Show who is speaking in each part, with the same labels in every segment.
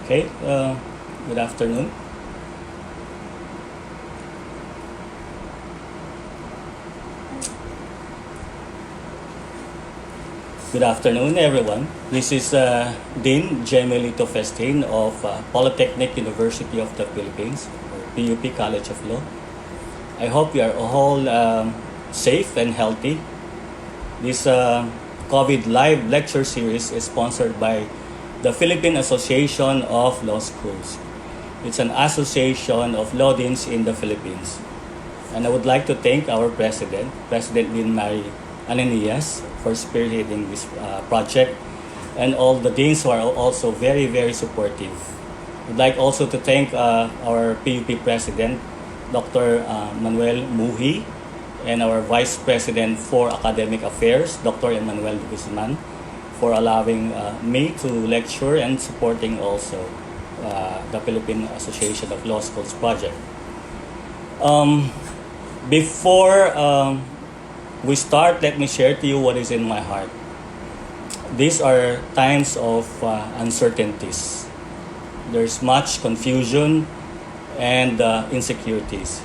Speaker 1: Okay, good afternoon. Good afternoon, everyone. This is Dean Gemelito Festin of Polytechnic University of the Philippines, or PUP College of Law. I hope you are all safe and healthy. This COVID live lecture series is sponsored by the Philippine Association of Law Schools. It's an association of law deans in the Philippines. And I would like to thank our president, President Dean Mary Ananias, for spearheading this project, and all the deans who are also very, very supportive. I'd like also to thank our PUP president, Dr. Manuel Muhi, and our Vice President for Academic Affairs, Dr. Emmanuel Guzman, for allowing me to lecture and supporting also the Philippine Association of Law Schools project. Before we start, let me share to you what is in my heart. These are times of uncertainties. There's much confusion and insecurities.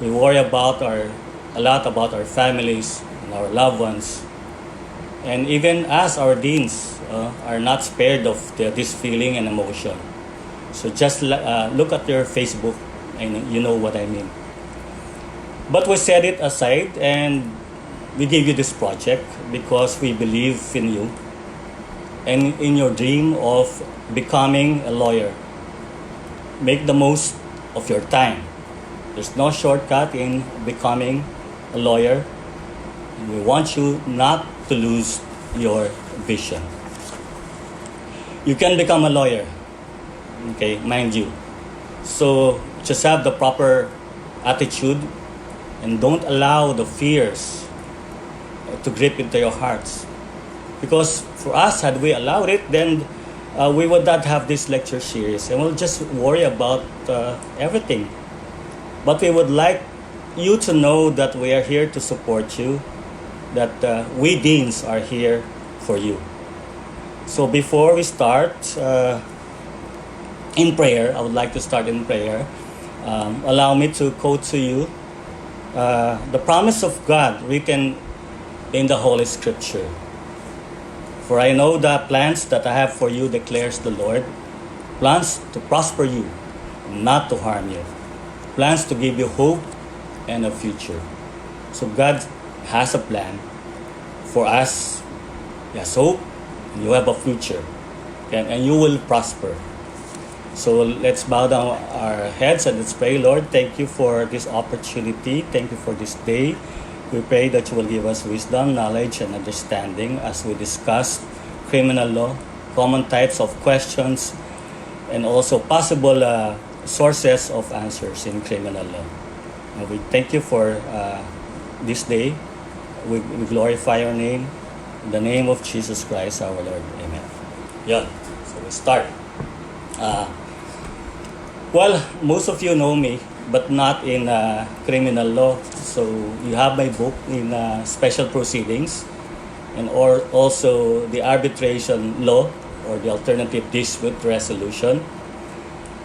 Speaker 1: We worry a lot about our families and our loved ones. And even as our deans are not spared of this feeling and emotion. So just look at your Facebook and you know what I mean. But we set it aside and we give you this project because we believe in you and in your dream of becoming a lawyer. Make the most of your time. There's no shortcut in becoming a lawyer. And we want you not to lose your vision. You can become a lawyer, okay, mind you. So just have the proper attitude and don't allow the fears to grip into your hearts. Because for us, had we allowed it, then we would not have this lecture series and we'll just worry about everything. But we would like you to know that we are here to support you, that we deans are here for you. So before we start in prayer, I would like to start in prayer. Allow me to quote to you the promise of God written in the Holy Scripture. For I know the plans that I have for you, declares the Lord, plans to prosper you, not to harm you, plans to give you hope and a future. So God has a plan for us. He has hope, and you have a future, and you will prosper. So let's bow down our heads and let's pray. Lord, thank you for this opportunity. Thank you for this day. We pray that you will give us wisdom, knowledge, and understanding as we discuss criminal law, common types of questions, and also possible sources of answers in criminal law. And we thank you for this day. We glorify your name. In the name of Jesus Christ, our Lord. Amen. Yeah, so we start. Well, most of you know me, but not in criminal law. So you have my book in special proceedings and or also the arbitration law or the alternative dispute resolution.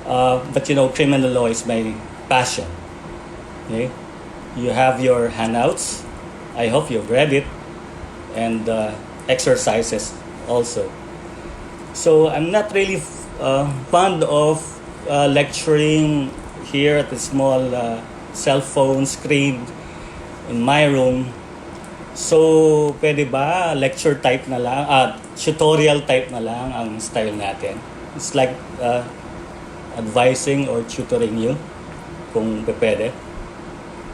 Speaker 1: But you know, criminal law is my passion. Okay? You have your handouts. I hope you've read it, and exercises also. So I'm not really fond of lecturing here at the small cell phone screen in my room. So pwede ba lecture type na lang, tutorial type na lang ang style natin? It's like advising or tutoring you kung pwede.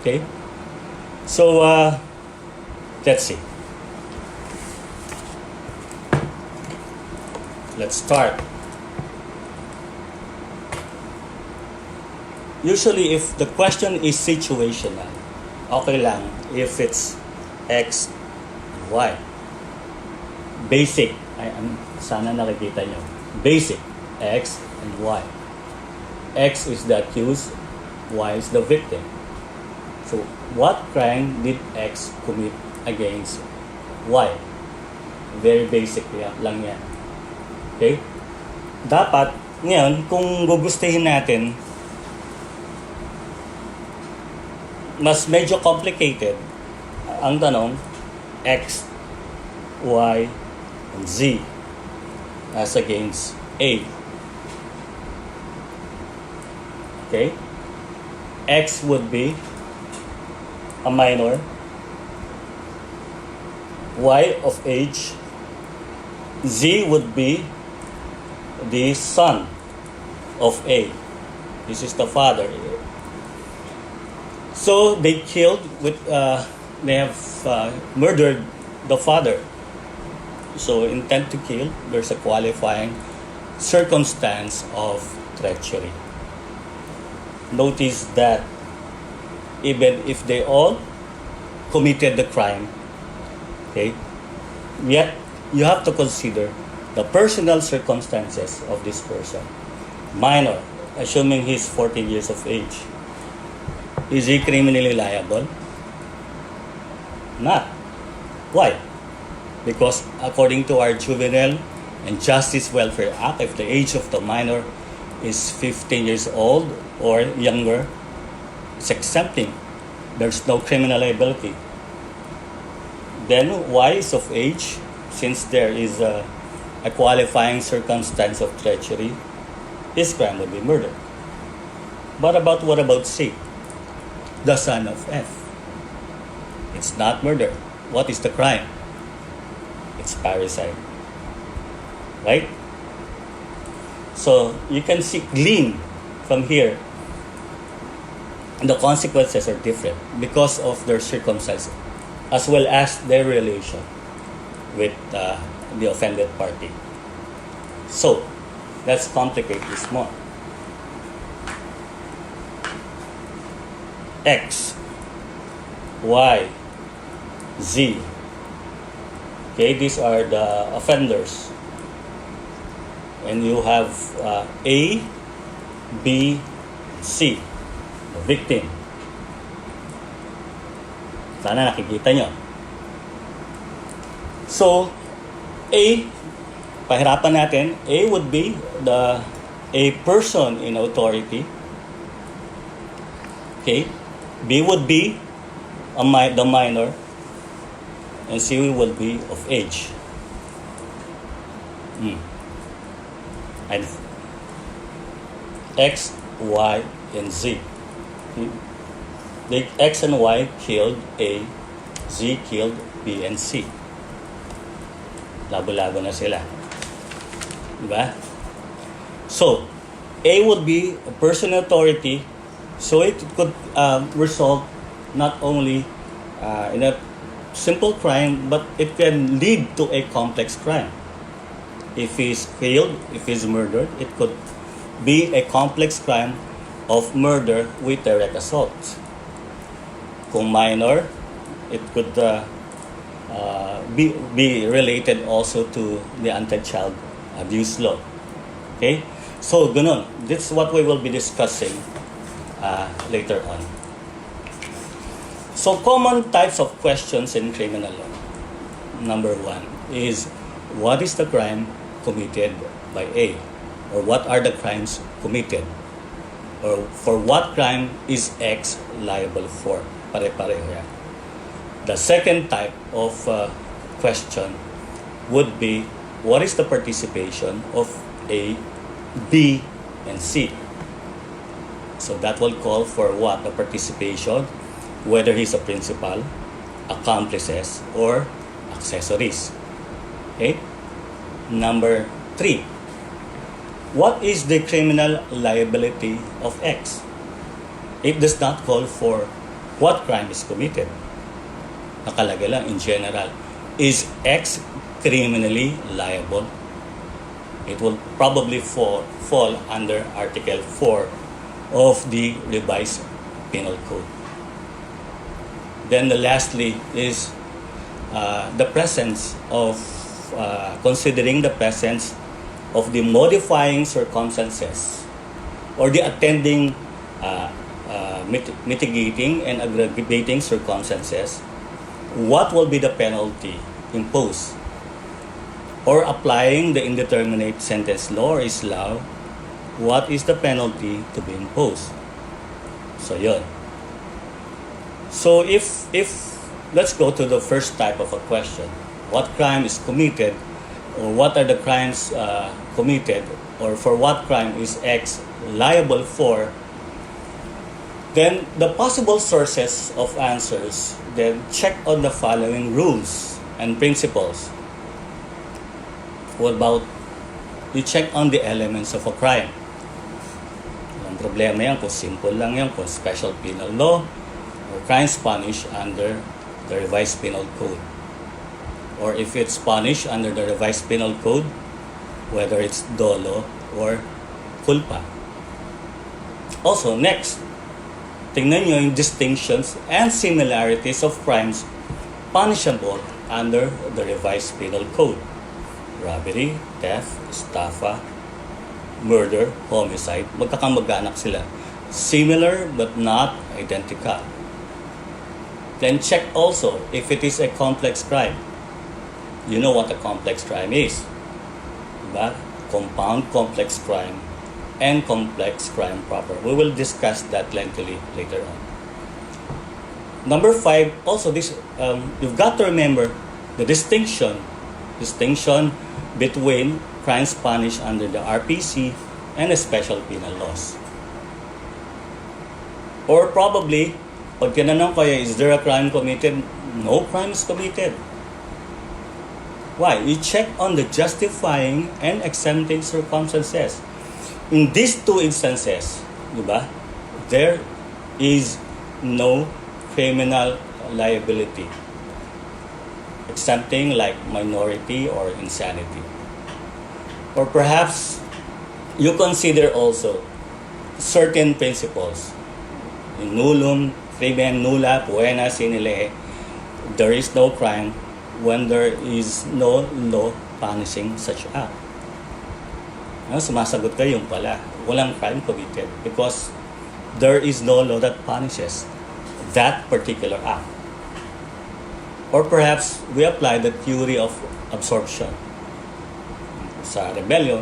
Speaker 1: Okay? So let's see. Let's start. Usually, if the question is situational, okay lang if it's X and Y. Basic. Sana nakikita nyo. Basic. X and Y. X is the accused, Y is the victim. So, what crime did X commit against Y? Very basic lang yan. Okay? Dapat Ngayon, kung gugustuhin natin, mas medyo complicated ang tanong, X, Y, and Z as against A. Okay? X would be a minor, Y of age, Z would be the son of A. This is the father. So they killed they have murdered the father. So intent to kill, there's a qualifying circumstance of treachery. Notice that even if they all committed the crime, okay, yet you have to consider the personal circumstances of this person. Minor, assuming he's 14 years of age. Is he criminally liable? Not. Why? Because according to our Juvenile and Justice Welfare Act, if the age of the minor is 15 years old or younger, it's exempting. There's no criminal liability. Then Y is of age, since there is a qualifying circumstance of treachery, his crime would be murder. But what about C? The son of F. It's not murder. What is the crime? It's parricide. Right? So you can glean from here, the consequences are different because of their circumstances as well as their relation with the offended party. So let's complicate this more. X, Y, Z. Okay, these are the offenders. And you have A, B, C, the victim. Sana nakikita nyo. So, A, pahirapan natin, A would be a person in authority. Okay, B would be the minor, and C will be of age. And X, Y, and Z. The X and Y killed A, Z killed B and C. Labo-labo na sila. Diba? So, A would be a person in authority, so it could result not only in a simple crime, but it can lead to a complex crime. If he's killed, if he's murdered, it could be a complex crime of murder with direct assault. Kung minor, it could be related also to the anti-child abuse law. Okay? So, ganun. This is what we will be discussing later on. So, common types of questions in criminal law. Number one is, what is the crime committed by A? Or what are the crimes committed? Or for what crime is X liable for? Pare-pareho yan. The second type of question would be, what is the participation of A, B, and C? So that will call for what? The participation, whether he's a principal, accomplices, or accessories. Okay? Number 3. What is the criminal liability of X? It does not call for what crime is committed. Nakalagay lang in general. Is X criminally liable? It will probably fall under Article 4 of the revised penal code. Then lastly is the presence of considering the presence of the modifying circumstances or the attending mitigating and aggravating circumstances. What will be the penalty imposed? Or applying the indeterminate sentence law or ISLAW, what is the penalty to be imposed. So yun. So if let's go to the first type of a question. What crime is committed, or what are the crimes committed, or for what crime is X liable for? Then the possible sources of answers, then check on the following rules and principles. What about you check on the elements of a crime? Walang problema yan kung simple lang yan, kung special penal law or crimes punished under the revised penal code. Or if it's punished under the revised penal code, whether it's dolo or culpa. Also, next, tingnan nyo yung distinctions and similarities of crimes punishable under the revised penal code. Robbery, theft, estafa, murder, homicide, magkakamag-anak sila. Similar but not identical. Then check also if it is a complex crime. You know what a complex crime is. Diba? Compound complex crime and complex crime proper. We will discuss that lengthily later on. Number 5, also this you've got to remember the distinction between crimes punished under the RPC and the special penal laws. Or probably, pag tinanong kayo, is there a crime committed? No crime is committed. Why? You check on the justifying and exempting circumstances. In these two instances, diba, there is no criminal liability. Exempting like minority or insanity. Or perhaps you consider also certain principles. In nullum crimen nulla poena sine lege, there is no crime when there is no law punishing such act. Sumasagot kayo yung pala. Walang crime committed because there is no law that punishes that particular act. Or perhaps we apply the theory of absorption. Sa rebellion,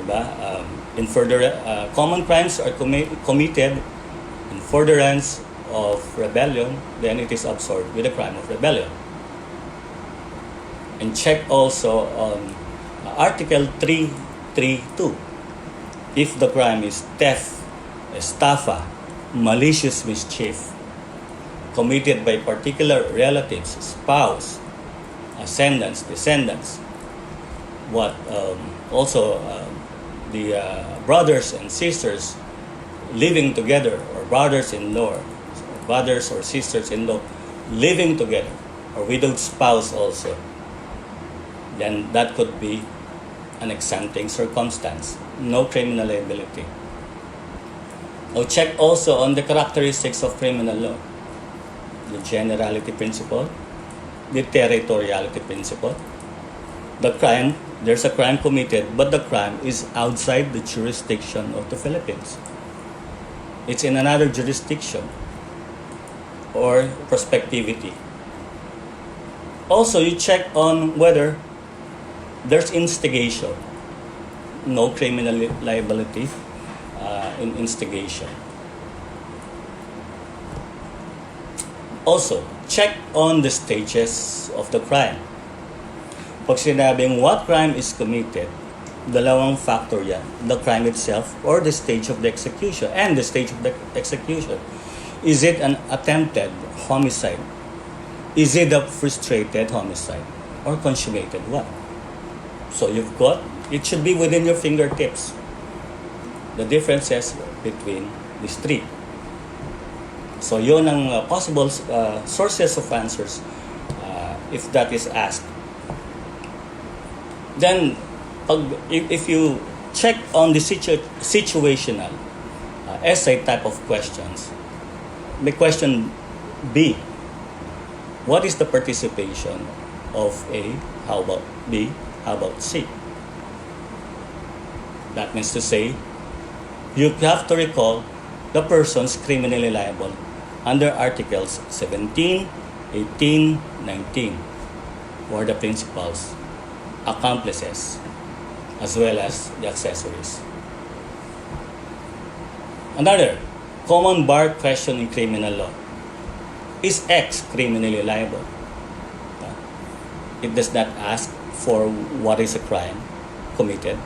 Speaker 1: diba? Common crimes are committed in furtherance of rebellion, then it is absorbed with the crime of rebellion. And check also on Article 332. If the crime is theft, estafa, malicious mischief, committed by particular relatives, spouse, ascendants, descendants, the brothers and sisters living together, or brothers-in-law, brothers or sisters-in-law living together, or widowed spouse also, then that could be an exempting circumstance. No criminal liability. Now check also on the characteristics of criminal law. The generality principle, the territoriality principle. The crime, there's a crime committed, but the crime is outside the jurisdiction of the Philippines. It's in another jurisdiction, or prospectivity. Also, you check on whether there's instigation. No criminal liability in instigation. Also, check on the stages of the crime. Pag sinabing what crime is committed, dalawang factor yan. The crime itself or the stage of the execution. And the stage of the execution. Is it an attempted homicide? Is it a frustrated homicide? Or consummated one? So you've got, it should be within your fingertips, the differences between these three. So yun ang possible sources of answers if that is asked. Then, if you check on the situational essay type of questions, may question B, what is the participation of A? How about B? How about C? That means to say, you have to recall the persons criminally liable under Articles 17, 18, 19, or the principals, accomplices, as well as the accessories. Another common bar question in criminal law. Is X criminally liable? It does not ask for what is a crime committed,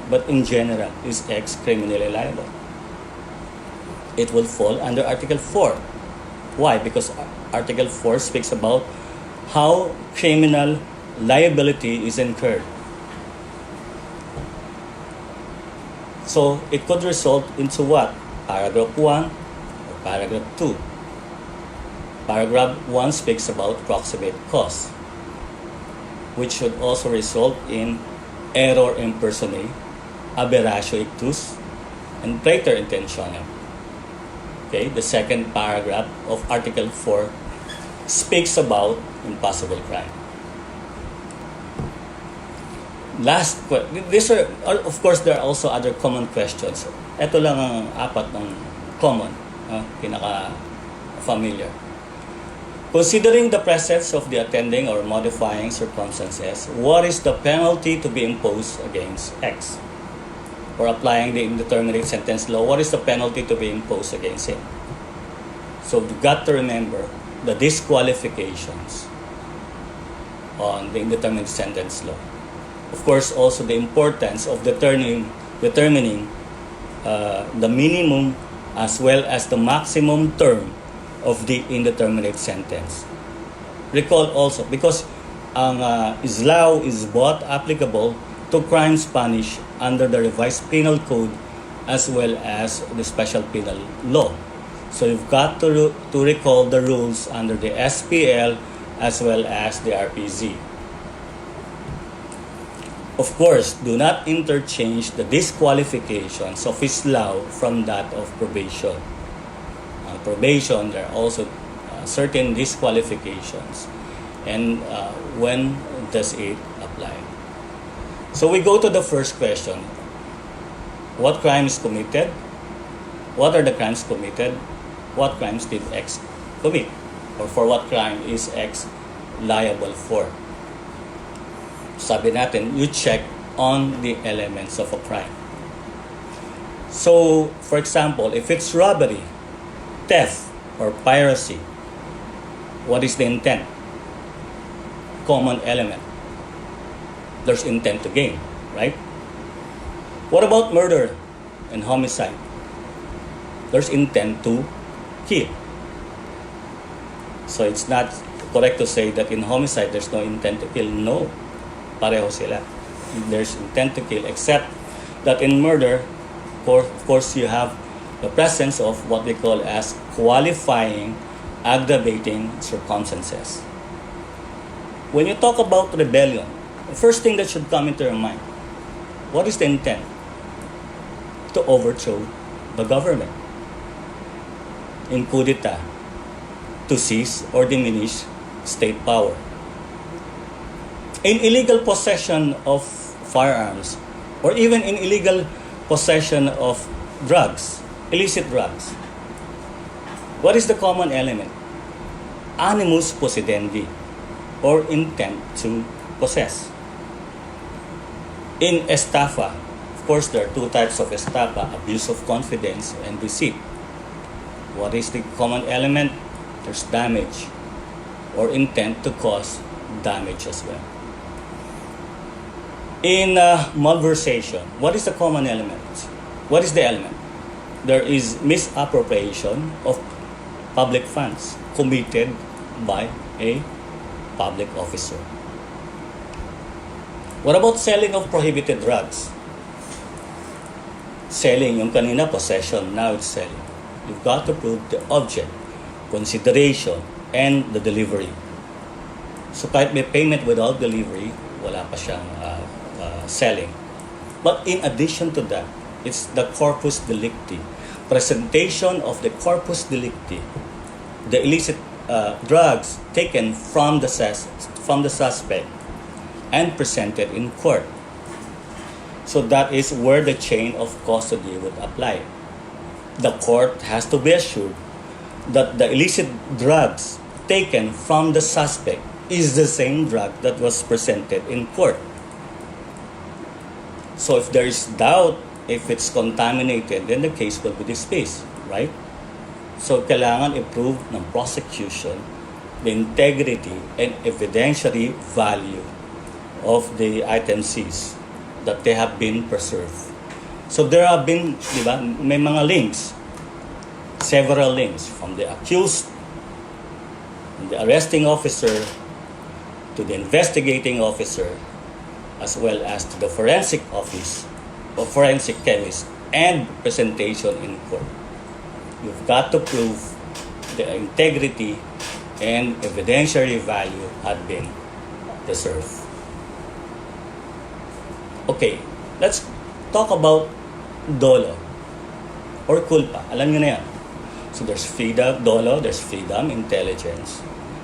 Speaker 1: but in general, is X criminally liable? It will fall under Article 4. Why? Because Article 4 speaks about how criminal liability is incurred. So it could result into what? Paragraph 1 or paragraph 2. Paragraph 1 speaks about proximate cause, which should also result in error impersonate, aberratio ictus, and praeter intentionem. Okay, the second paragraph of Article 4 speaks about impossible crime. These are, of course, there are also other common questions. Ito lang ang apat ng common, pinaka-familiar. Considering the presence of the attending or modifying circumstances, what is the penalty to be imposed against X? Or applying the indeterminate sentence law, what is the penalty to be imposed against him? So you've got to remember the disqualifications on the indeterminate sentence law. Of course, also the importance of determining the minimum as well as the maximum term of the indeterminate sentence. Recall also, because ang ISLAW is both applicable to crimes punished under the revised penal code as well as the special penal law. So you've got to recall the rules under the SPL as well as the RPZ. Of course, do not interchange the disqualifications of ISLAW from that of probation. Probation, there are also certain disqualifications. And when does it apply? So we go to the first question. What crime is committed? What are the crimes committed? What crimes did X commit? Or for what crime is X liable for? Sabi natin, you check on the elements of a crime. So, for example, if it's robbery, theft, or piracy, what is the intent? Common element. There's intent to gain, right? What about murder and homicide? There's intent to kill. So it's not correct to say that in homicide there's no intent to kill. No. Pareho sila. There's intent to kill, except that in murder, of course, you have the presence of what they call as qualifying, aggravating circumstances. When you talk about rebellion, the first thing that should come into your mind, what is the intent? To overthrow the government. In coup d'etat, to seize or diminish state power. In illegal possession of firearms, or even in illegal possession of drugs, illicit drugs, what is the common element? Animus possidendi, or intent to possess. In estafa, of course there are two types of estafa, abuse of confidence and deceit. What is the common element? There's damage, or intent to cause damage as well. In malversation, what is the common element? What is the element? There is misappropriation of public funds committed by a public officer. What about selling of prohibited drugs? Selling, yung kanina possession, now it's selling. You've got to prove the object, consideration, and the delivery. So kahit may payment without delivery, wala pa siyang selling. But in addition to that, it's the corpus delicti. Presentation of the corpus delicti, the illicit drugs taken from the suspect and presented in court. So that is where the chain of custody would apply. The court has to be assured that the illicit drugs taken from the suspect is the same drug that was presented in court. So if there is doubt If it's contaminated, then the case will be dismissed, right? So, kailangan i-prove ng prosecution the integrity and evidentiary value of the item seized, that they have been preserved. So, there have been, di ba, may mga links, several links from the accused, the arresting officer, to the investigating officer, as well as to the forensic office or forensic chemist, and presentation in court. You've got to prove the integrity and evidentiary value had been preserved. Okay, let's talk about dolo or culpa. Alam nyo na yan. So there's freedom, dolo, there's freedom, intelligence.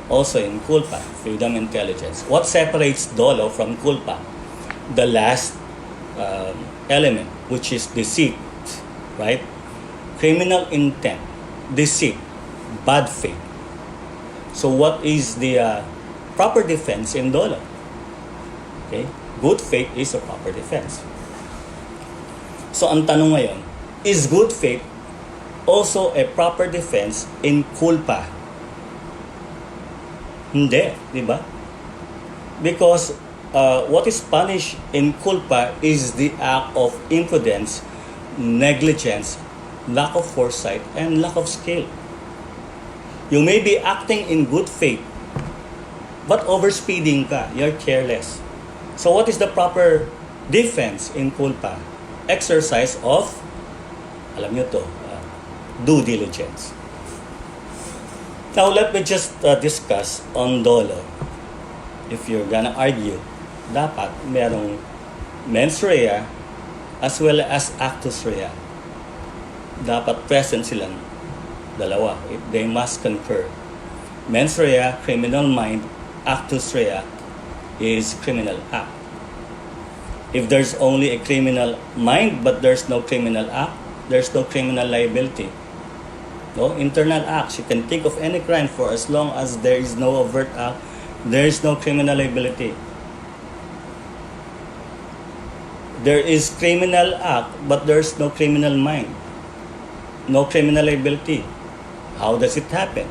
Speaker 1: Also in culpa, freedom, intelligence. What separates dolo from culpa? The last element, which is deceit, right? Criminal intent, deceit, bad faith. So what is the proper defense in dolo? Okay? Good faith is a proper defense. So ang tanong ngayon, is good faith also a proper defense in culpa? Hindi, di ba? Because what is punished in culpa is the act of imprudence, negligence, lack of foresight, and lack of skill. You may be acting in good faith, but overspeeding ka, you're careless. So what is the proper defense in culpa? Exercise of, alam nyo to, due diligence. Now let me just discuss on dolo. If you're gonna argue, dapat merong mens rea as well as actus rea. Dapat present silang dalawa. They must concur. Mens rea, criminal mind. Actus rea is criminal act. If there's only a criminal mind but there's no criminal act, there's no criminal liability. No internal acts. You can think of any crime for as long as there is no overt act, there is no criminal liability. There is criminal act but there's no criminal mind, no criminal liability. How does it happen?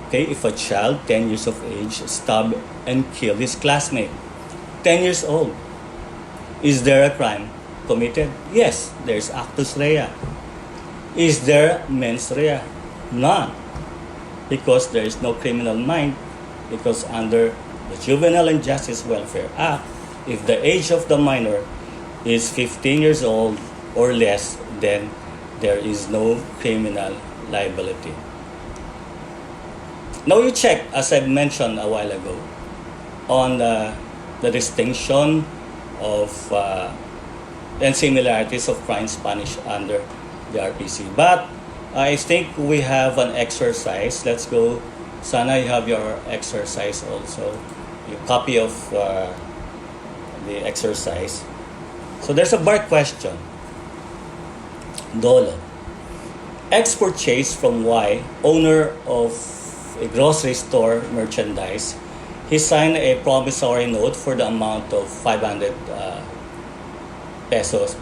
Speaker 1: Okay, if a child 10 years of age stabbed and killed his classmate, 10 years old, is there a crime committed? Yes, there's actus rea. Is there mens rea? None. Because there is no criminal mind. Because under the Juvenile and Justice Welfare Act, if the age of the minor is 15 years old or less, then there is no criminal liability. Now you check, as I mentioned a while ago, on the distinction of and similarities of crimes punished under the RPC. But I think we have an exercise. Let's go. Sana you have your exercise also. Your copy of the exercise. So there's a bar question. Dolo. X purchased from Y, owner of a grocery store merchandise. He signed a promissory note for the amount of 500 pesos,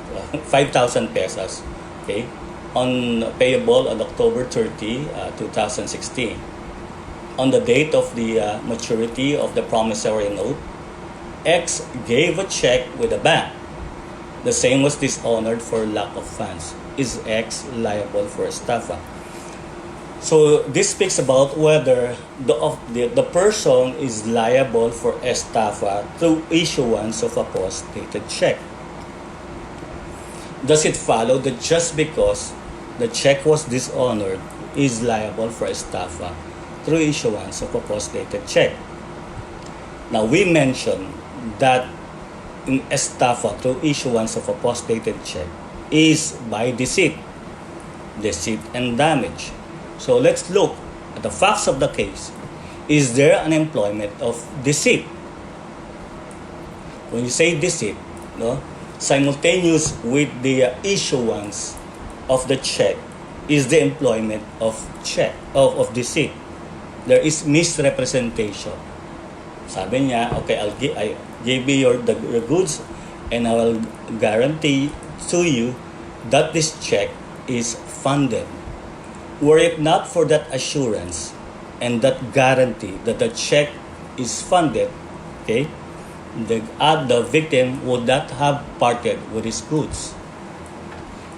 Speaker 1: 5,000 pesos. Okay, on payable on October 30, 2016. On the date of the maturity of the promissory note, X gave a check with the bank. The same was dishonored for lack of funds. Is X liable for estafa? So this speaks about whether the person is liable for estafa through issuance of a post-dated check. Does it follow that just because the check was dishonored is liable for estafa through issuance of a post-dated check? Now we mentioned that in estafa through issuance of a post-dated check is by deceit and damage. So let's look at the facts of the case. Is there an employment of deceit? When you say deceit, no, simultaneous with the issuance of the check is the employment of of deceit. There is misrepresentation. Sabi niya, okay, I give you the goods and I will guarantee to you that this check is funded. Were it not for that assurance and that guarantee that the check is funded, okay, the victim would not have parted with his goods.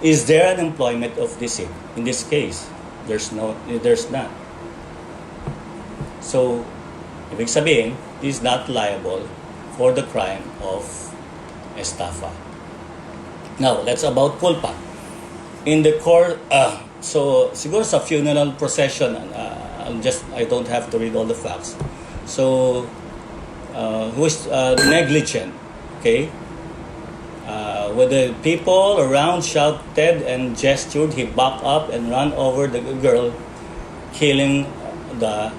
Speaker 1: Is there an employment of deceit? In this case, there's not. So, ibig sabihin, he is not liable for the crime of estafa. Now, let's about culpa. In the court, so siguro sa funeral procession, I don't have to read all the facts. So, who is negligent, okay? When the people around shouted and gestured, he backed up and ran over the girl, killing the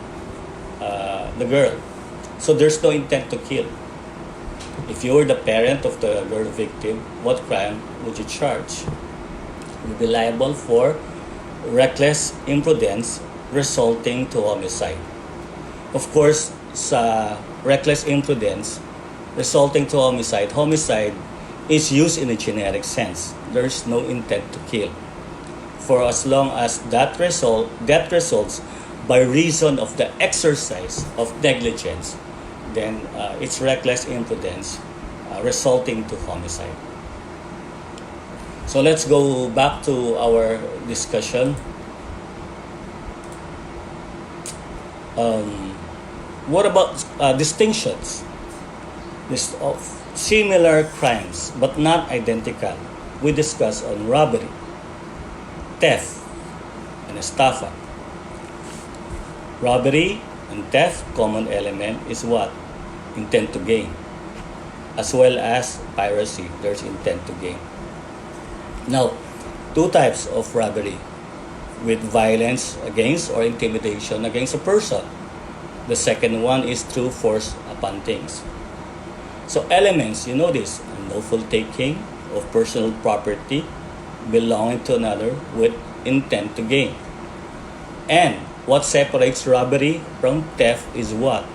Speaker 1: girl. So there's no intent to kill. If you were the parent of the girl victim, what crime would you charge? You would be liable for reckless imprudence resulting to homicide. Of course, sa reckless imprudence resulting to homicide is used in a generic sense. There's no intent to kill. For as long as that results by reason of the exercise of negligence, then it's reckless imprudence resulting to homicide. So let's go back to our discussion. What about distinctions of similar crimes but not identical? We discussed on robbery, theft, and estafa. Robbery and theft, common element is what? Intent to gain. As well as piracy, there's intent to gain. Now, two types of robbery: with violence against or intimidation against a person. The second one is through force upon things. So elements, you know this: unlawful taking of personal property belonging to another with intent to gain. And what separates robbery from theft is what?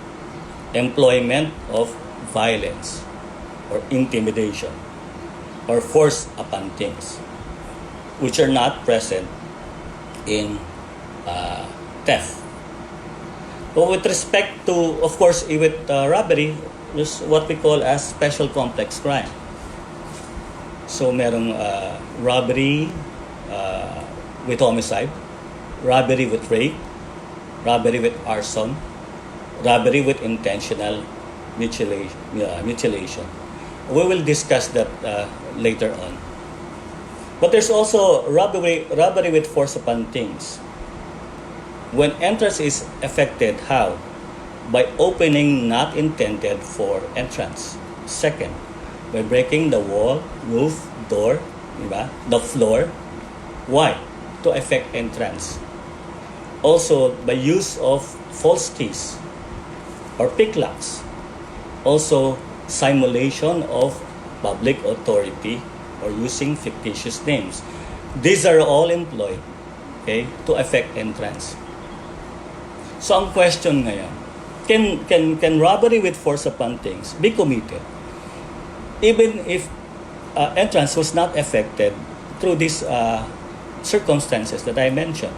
Speaker 1: Employment of violence or intimidation or force upon things, which are not present in theft. But with respect to, of course, with robbery, there's what we call as special complex crime. So merong robbery with homicide, robbery with rape, robbery with arson, robbery with intentional mutilation. We will discuss that later on. But there's also robbery with force upon things. When entrance is effected, how? By opening not intended for entrance. Second, by breaking the wall, roof, door, diba? The floor. Why? To effect entrance. Also, by use of false keys or picklocks. Also, simulation of public authority or using fictitious names. These are all employed, okay, to effect entrance. So ang question ngayon, can robbery with force upon things be committed even if entrance was not effected through these circumstances that I mentioned?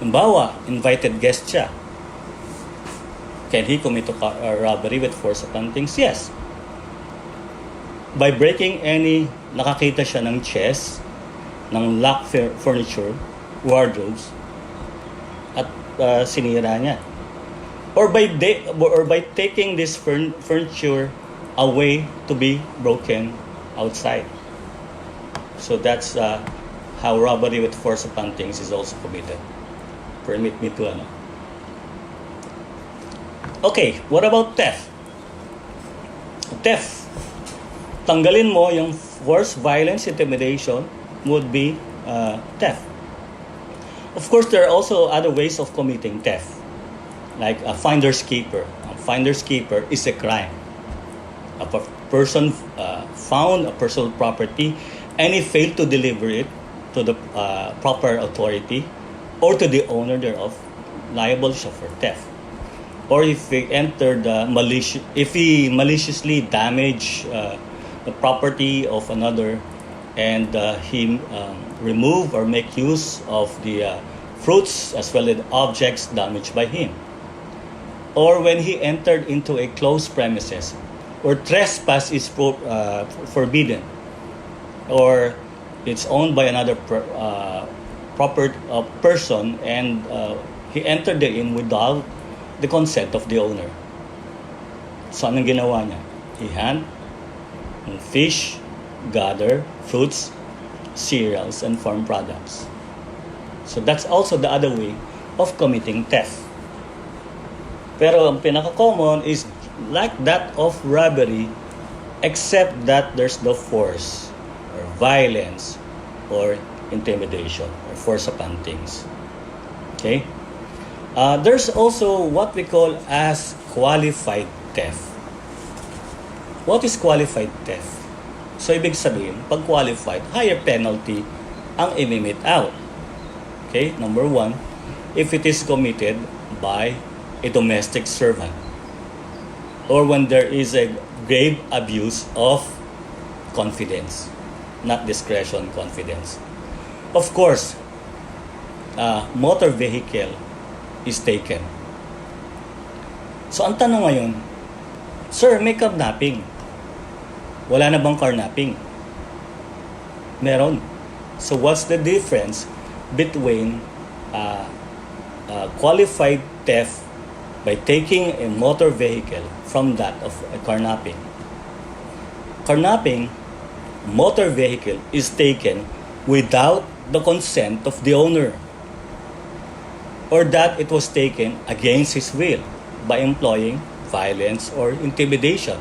Speaker 1: Halimbawa, invited guest siya. Can he commit a robbery with force upon things? Yes. By breaking nakakita siya ng chest, ng locked furniture, wardrobes, at sinira niya. Or by taking this furniture away to be broken outside. So that's how robbery with force upon things is also committed. Permit me to Okay, what about theft? Theft. Tanggalin mo yung force, violence, intimidation would be theft. Of course, there are also other ways of committing theft, like a finder's keeper. A finder's keeper is a crime. A person found a personal property and he failed to deliver it to the proper authority or to the owner thereof, liable siya for theft. Or if he maliciously damaged the property of another, and he remove or make use of the fruits as well as objects damaged by him. Or when he entered into a closed premises, or trespass is forbidden, or it's owned by another person, and he entered therein without the consent of the owner. So anong ginawa niya? He hunt, fish, gather fruits, cereals, and farm products. So that's also the other way of committing theft. Pero ang pinaka-common is like that of robbery, except that there's no force or violence or intimidation or force upon things. Okay? There's also what we call as qualified theft. What is qualified theft? So, ibig sabihin, pag qualified, higher penalty ang i-mete out. Okay? Number one, if it is committed by a domestic servant, or when there is a grave abuse of confidence, not discretion, confidence. Of course, motor vehicle is taken. So, ang tanong ngayon, sir, may kidnapping. Wala na bang carnapping? Meron. So, what's the difference between qualified theft by taking a motor vehicle from that of a carnapping? Carnapping, motor vehicle is taken without the consent of the owner, or that it was taken against his will by employing violence or intimidation.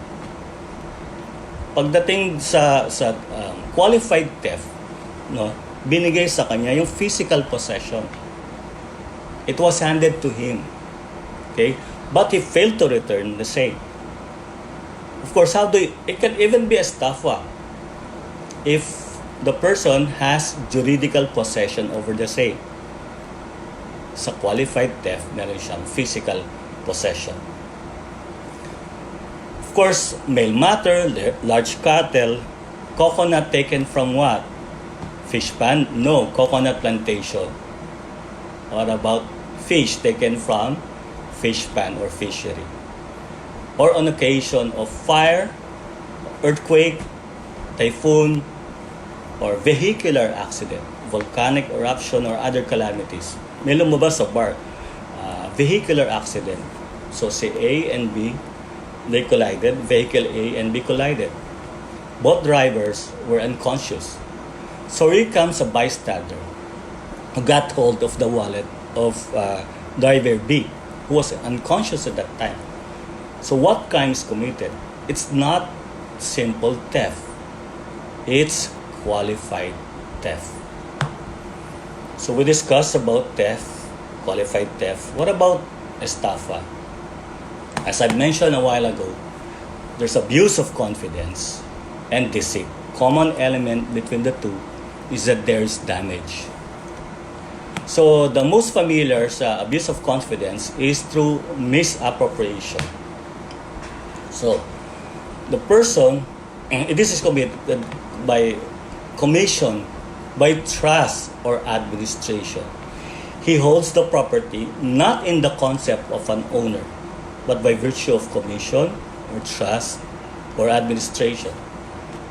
Speaker 1: Pagdating sa qualified theft, no, binigay sa kanya yung physical possession. It was handed to him. Okay? But he failed to return the same. Of course, it can even be a estafa if the person has juridical possession over the same. Sa qualified theft, meron siyang physical possession. Of course, mail matter, large cattle, coconut taken from what? Fish pan? No, coconut plantation. What about fish taken from fish pan or fishery? Or on occasion of fire, earthquake, typhoon, or vehicular accident, volcanic eruption, or other calamities. May lumabas sa bar, vehicular accident. So si A and B, they collided, vehicle A and B collided. Both drivers were unconscious. So here comes a bystander who got hold of the wallet of driver B, who was unconscious at that time. So what crime is committed? It's not simple theft. It's qualified theft. So we discussed about theft, qualified theft. What about estafa? As I mentioned a while ago, there's abuse of confidence and deceit. Common element between the two is that there is damage. So the most familiar sa abuse of confidence is through misappropriation. So the person, this is committed by commission, by trust or administration. He holds the property not in the concept of an owner, but by virtue of commission or trust or administration.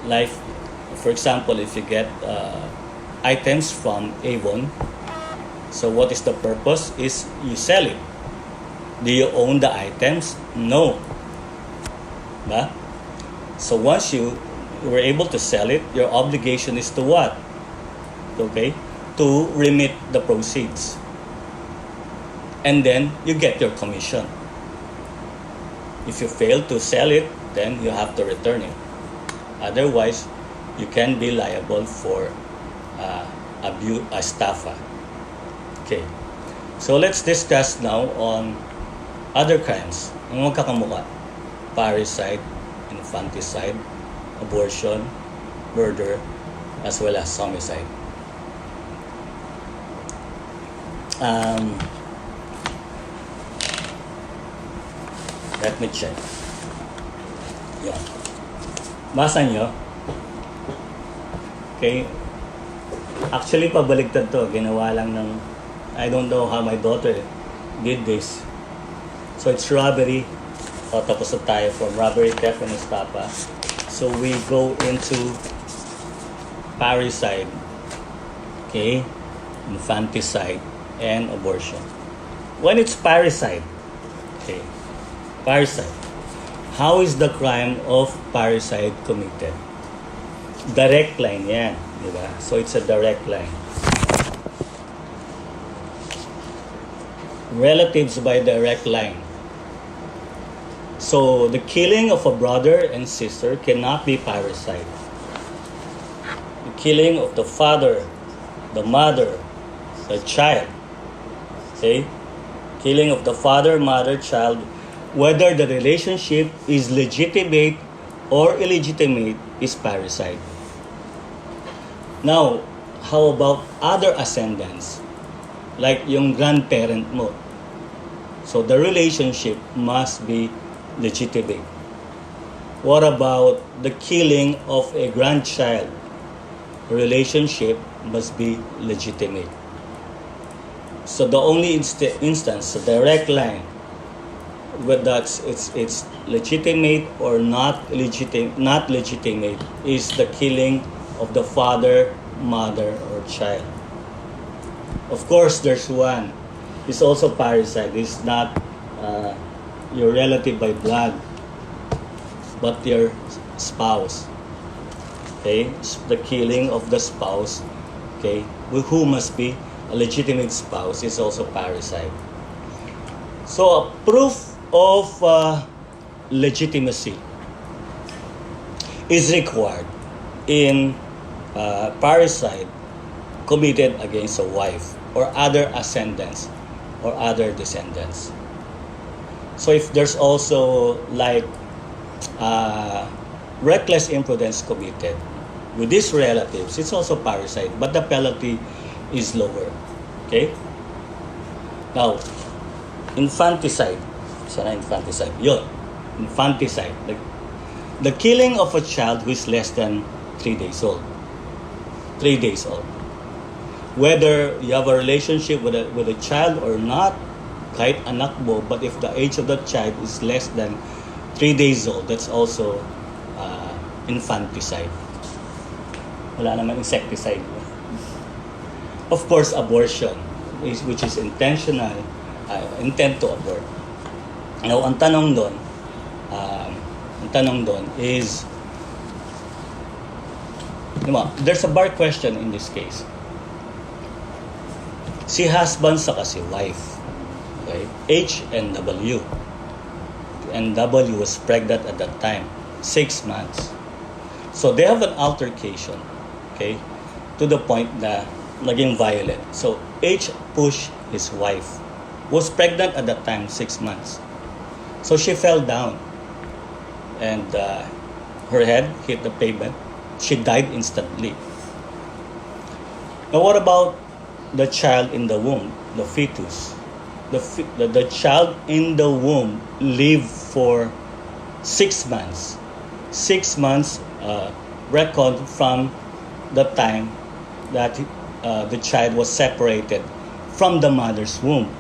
Speaker 1: Like, for example, if you get items from Avon, so what is the purpose? Is you sell it. Do you own the items? No. Ba? So once you were able to sell it, your obligation is to what? Okay? To remit the proceeds. And then you get your commission. If you fail to sell it, then you have to return it. Otherwise, you can be liable for abuse, estafa. Okay. So let's discuss now on other crimes. Ang magkakamukha. Parricide, infanticide, abortion, murder, as well as homicide. Let me check. Yeah. Basa nyo? Okay. Actually, pabaligtad to. Ginawa lang ng... I don't know how my daughter did this. So, it's robbery. O, tapos na tayo from robbery, theft, and estafa. So, we go into parricide. Okay? Infanticide and abortion. When it's parricide, okay, parricide. How is the crime of parricide committed? Direct line yan, di ba? So it's a direct line. Relatives by direct line. So the killing of a brother and sister cannot be parricide. The killing of the father, the mother, the child. Okay? Killing of the father, mother, child, whether the relationship is legitimate or illegitimate, is parricide. Now, how about other ascendants? Like yung grandparent mo. So the relationship must be legitimate. What about the killing of a grandchild? The relationship must be legitimate. So the only instance, the direct line, whether it's legitimate or not legitimate, is the killing of the father, mother, or child. Of course, there's one. It's also parricide. It's not your relative by blood, but your spouse. Okay, the killing of the spouse. Okay, who must be a legitimate spouse is also parricide. So a proof of legitimacy is required in parricide committed against a wife or other ascendants or other descendants. So if there's also like reckless imprudence committed with these relatives, it's also parricide, but the penalty is lower. Okay? Now, infanticide. Sana infanticide. Yun. Infanticide. The killing of a child who is less than 3 days old. 3 days old. Whether you have a relationship with a child or not, kahit anak mo, but if the age of the child is less than 3 days old, that's also infanticide. Wala naman insecticide. Of course, abortion, which is intentional, intent to abort. Now, ang tanong doon is, there's a bar question in this case. Si husband saka si wife. Okay? H and W. And W was pregnant at that time, 6 months. So they have an altercation, okay, to the point na naging violent. So H pushed his wife, was pregnant at that time, 6 months. So she fell down, and her head hit the pavement. She died instantly. Now what about the child in the womb, the fetus? The child in the womb lived for 6 months. 6 months reckoned from the time that the child was separated from the mother's womb.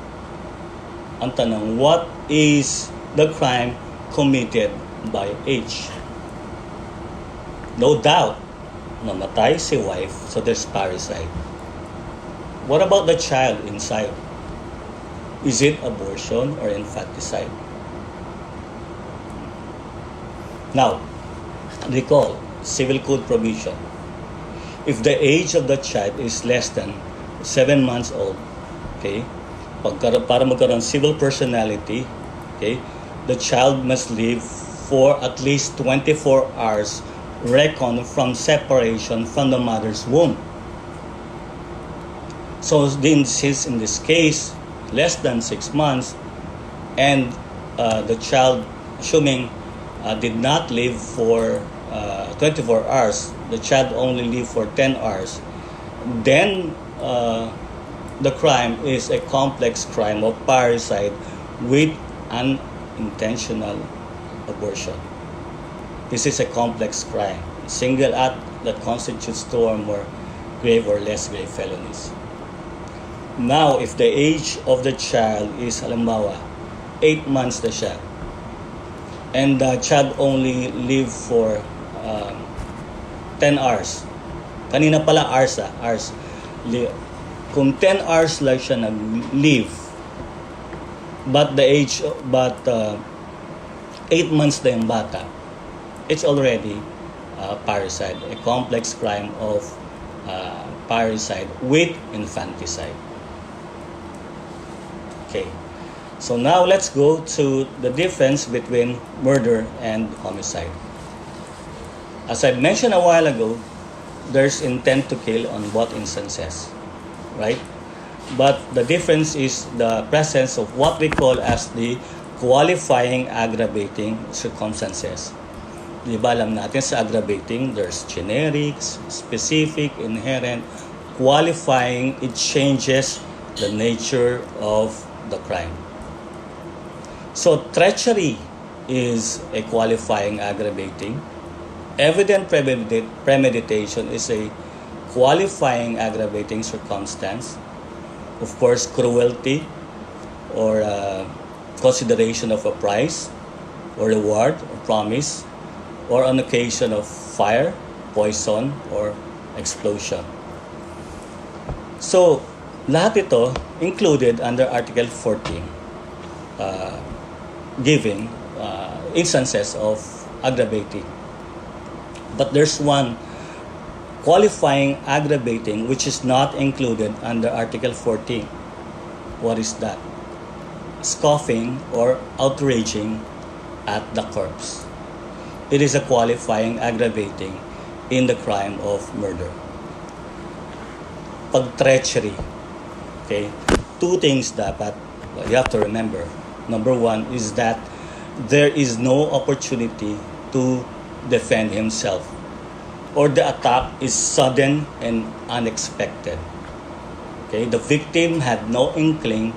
Speaker 1: Ang tanong, what is the crime committed by H? No doubt, namatay si wife, so there's parricide. What about the child inside? Is it abortion or infanticide? Now, recall Civil Code provision. If the age of the child is less than 7 months old, okay, para magkaroon civil personality, okay, the child must live for at least 24 hours reckoned from separation from the mother's womb. So since in this case, less than 6 months, and the child, assuming did not live for 24 hours, the child only lived for 10 hours, then the crime is a complex crime of parricide with unintentional abortion. This is a complex crime, a single act that constitutes two or more grave or less grave felonies. Now, if the age of the child is, halimbawa, 8 months na siya, and the child only live for 10 hours. Kanina pala hours. Kung 10 hours lang siya nag-live, but 8 months na yung bata, it's already parricide, a complex crime of parricide with infanticide. Okay, so now let's go to the difference between murder and homicide. As I mentioned a while ago, there's intent to kill on both instances, right? But the difference is the presence of what we call as the qualifying aggravating circumstances. Di ba alam natin sa aggravating, there's generic, specific, inherent, qualifying, it changes the nature of the crime. So treachery is a qualifying aggravating. Evident premeditation is a qualifying aggravating circumstance. Of course, cruelty or consideration of a price or reward or promise or on occasion of fire, poison, or explosion. So, lahat ito included under Article 14, giving instances of aggravating. But there's one qualifying aggravating which is not included under Article 14. What is that? Scoffing or outraging at the corpse. It is a qualifying aggravating in the crime of murder. Pag-treachery. Okay? Two things dapat you have to remember. Number one is that there is no opportunity to defend himself, or the attack is sudden and unexpected. Okay? The victim had no inkling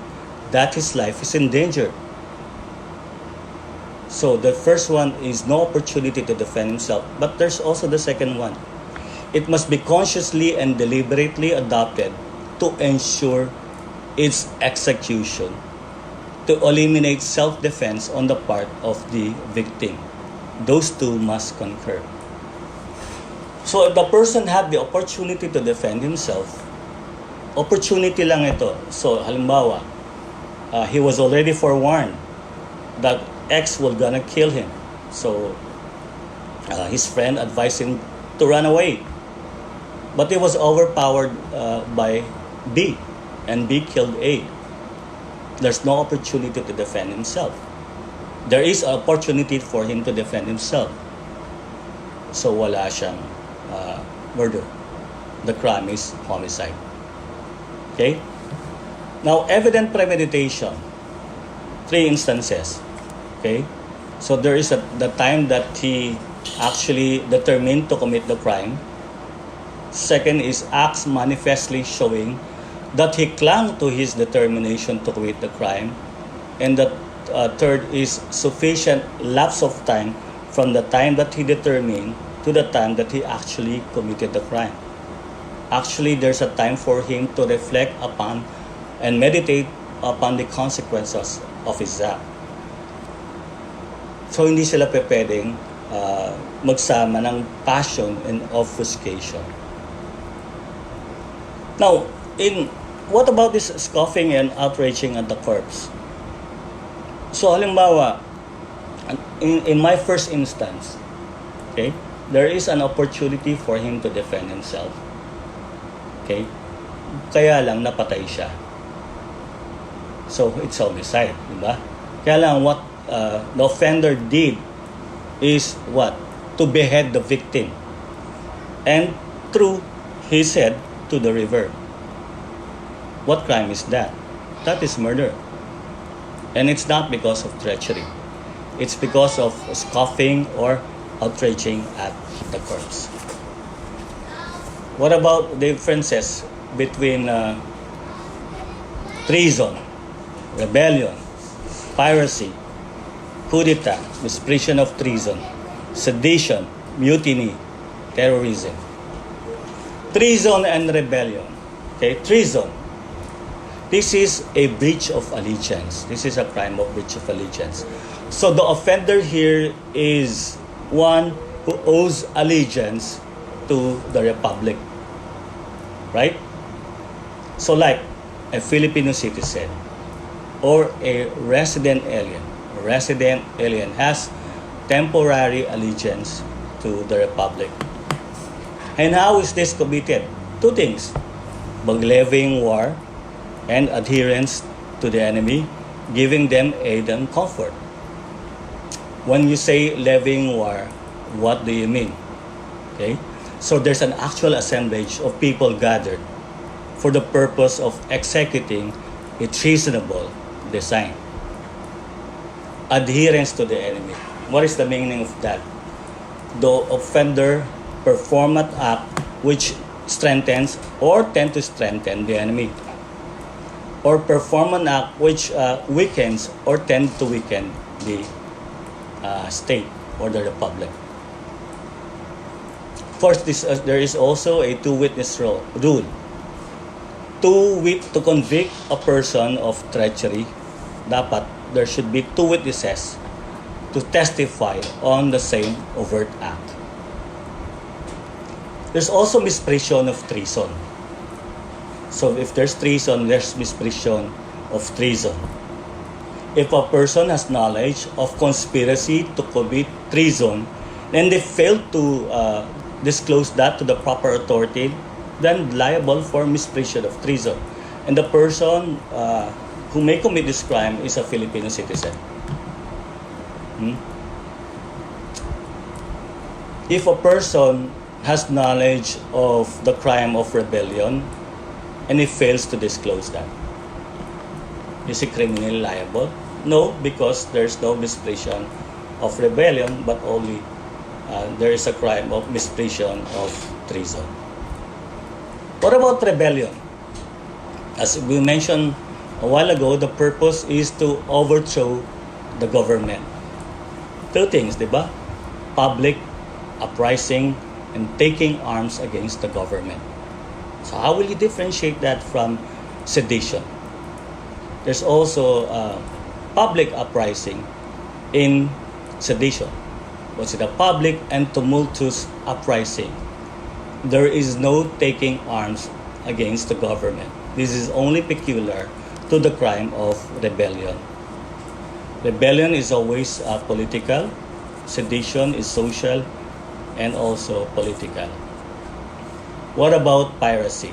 Speaker 1: that his life is in danger. So the first one is no opportunity to defend himself, but there's also the second one. It must be consciously and deliberately adopted to ensure its execution, to eliminate self-defense on the part of the victim. Those two must concur. So if the person had the opportunity to defend himself, opportunity lang ito. So halimbawa, he was already forewarned that X was gonna kill him. So his friend advised him to run away. But he was overpowered by B, and B killed A. There's no opportunity to defend himself. There is an opportunity for him to defend himself. So wala siyang murder. The crime is homicide. Okay? Now, evident premeditation. 3 instances. Okay? So there is the time that he actually determined to commit the crime. Second is acts manifestly showing that he clung to his determination to commit the crime. And the third is sufficient lapse of time from the time that he determined to the time that he actually committed the crime. Actually, there's a time for him to reflect upon and meditate upon the consequences of his act. So, hindi sila pwedeng magsama ng passion and obfuscation. Now, what about this scoffing and outraging at the corpse? So, halimbawa, in my first instance, okay, there is an opportunity for him to defend himself. Okay? Kaya lang napatay siya. So, it's homicide, di ba? Kaya lang what the offender did is what? To behead the victim and threw his head to the river. What crime is that? That is murder. And it's not because of treachery. It's because of scoffing or outraging at the corpse. What about the differences between treason, rebellion, piracy, coup d'etat, misprision of treason, sedition, mutiny, terrorism. Treason and rebellion. Okay, treason. This is a breach of allegiance. This is a crime of breach of allegiance. So the offender here is one who owes allegiance to the republic. Right? So like a Filipino citizen or a resident alien. A resident alien has temporary allegiance to the republic. And how is this committed? Two things. By levying war and adherence to the enemy, giving them aid and comfort. When you say levying war, what do you mean? Okay? So there's an actual assemblage of people gathered for the purpose of executing a treasonable design. Adherence to the enemy. What is the meaning of that? The offender perform an act which strengthens or tend to strengthen the enemy, or perform an act which weakens or tend to weaken the state or the republic. First, there is also a two-witness rule. To convict a person of treachery, dapat there should be two witnesses to testify on the same overt act. There's also misprision of treason. So if there's treason, there's misprision of treason. If a person has knowledge of conspiracy to commit treason and they fail to disclose that to the proper authority, then liable for misprision of treason. And the person who may commit this crime is a Filipino citizen. If a person has knowledge of the crime of rebellion and he fails to disclose that, is he criminally liable? No, because there's no misprision of rebellion, but only there is a crime of misprision of treason. What about rebellion? As we mentioned a while ago, the purpose is to overthrow the government. Two things, di ba? Public uprising and taking arms against the government. So how will you differentiate that from sedition? There's also public uprising in sedition. What's it? A public and tumultuous uprising. There is no taking arms against the government. This is only peculiar to the crime of rebellion. Rebellion is always political. Sedition is social and also political. What about piracy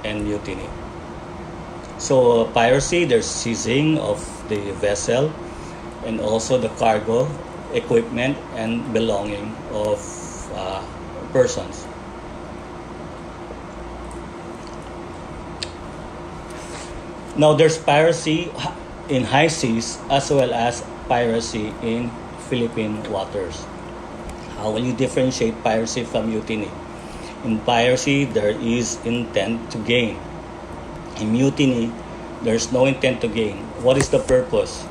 Speaker 1: and mutiny? So piracy, there's seizing of the vessel and also the cargo, equipment, and belonging of persons. Now there's piracy in high seas as well as piracy in Philippine waters. How will you differentiate piracy from mutiny? In piracy, there is intent to gain. In mutiny, there's no intent to gain. What is the purpose?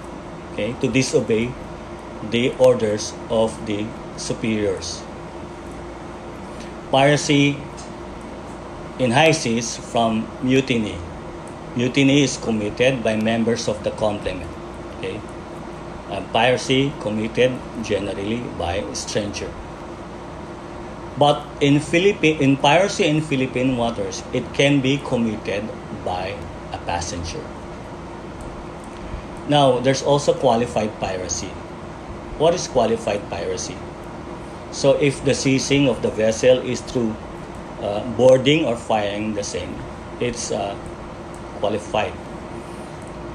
Speaker 1: Okay, to disobey the orders of the superiors. Piracy in high seas from mutiny. Mutiny is committed by members of the complement. Okay, piracy committed generally by a stranger. But in piracy in Philippine waters, it can be committed by a passenger. Now, there's also qualified piracy. What is qualified piracy? So if the seizing of the vessel is through boarding or firing the same, it's qualified.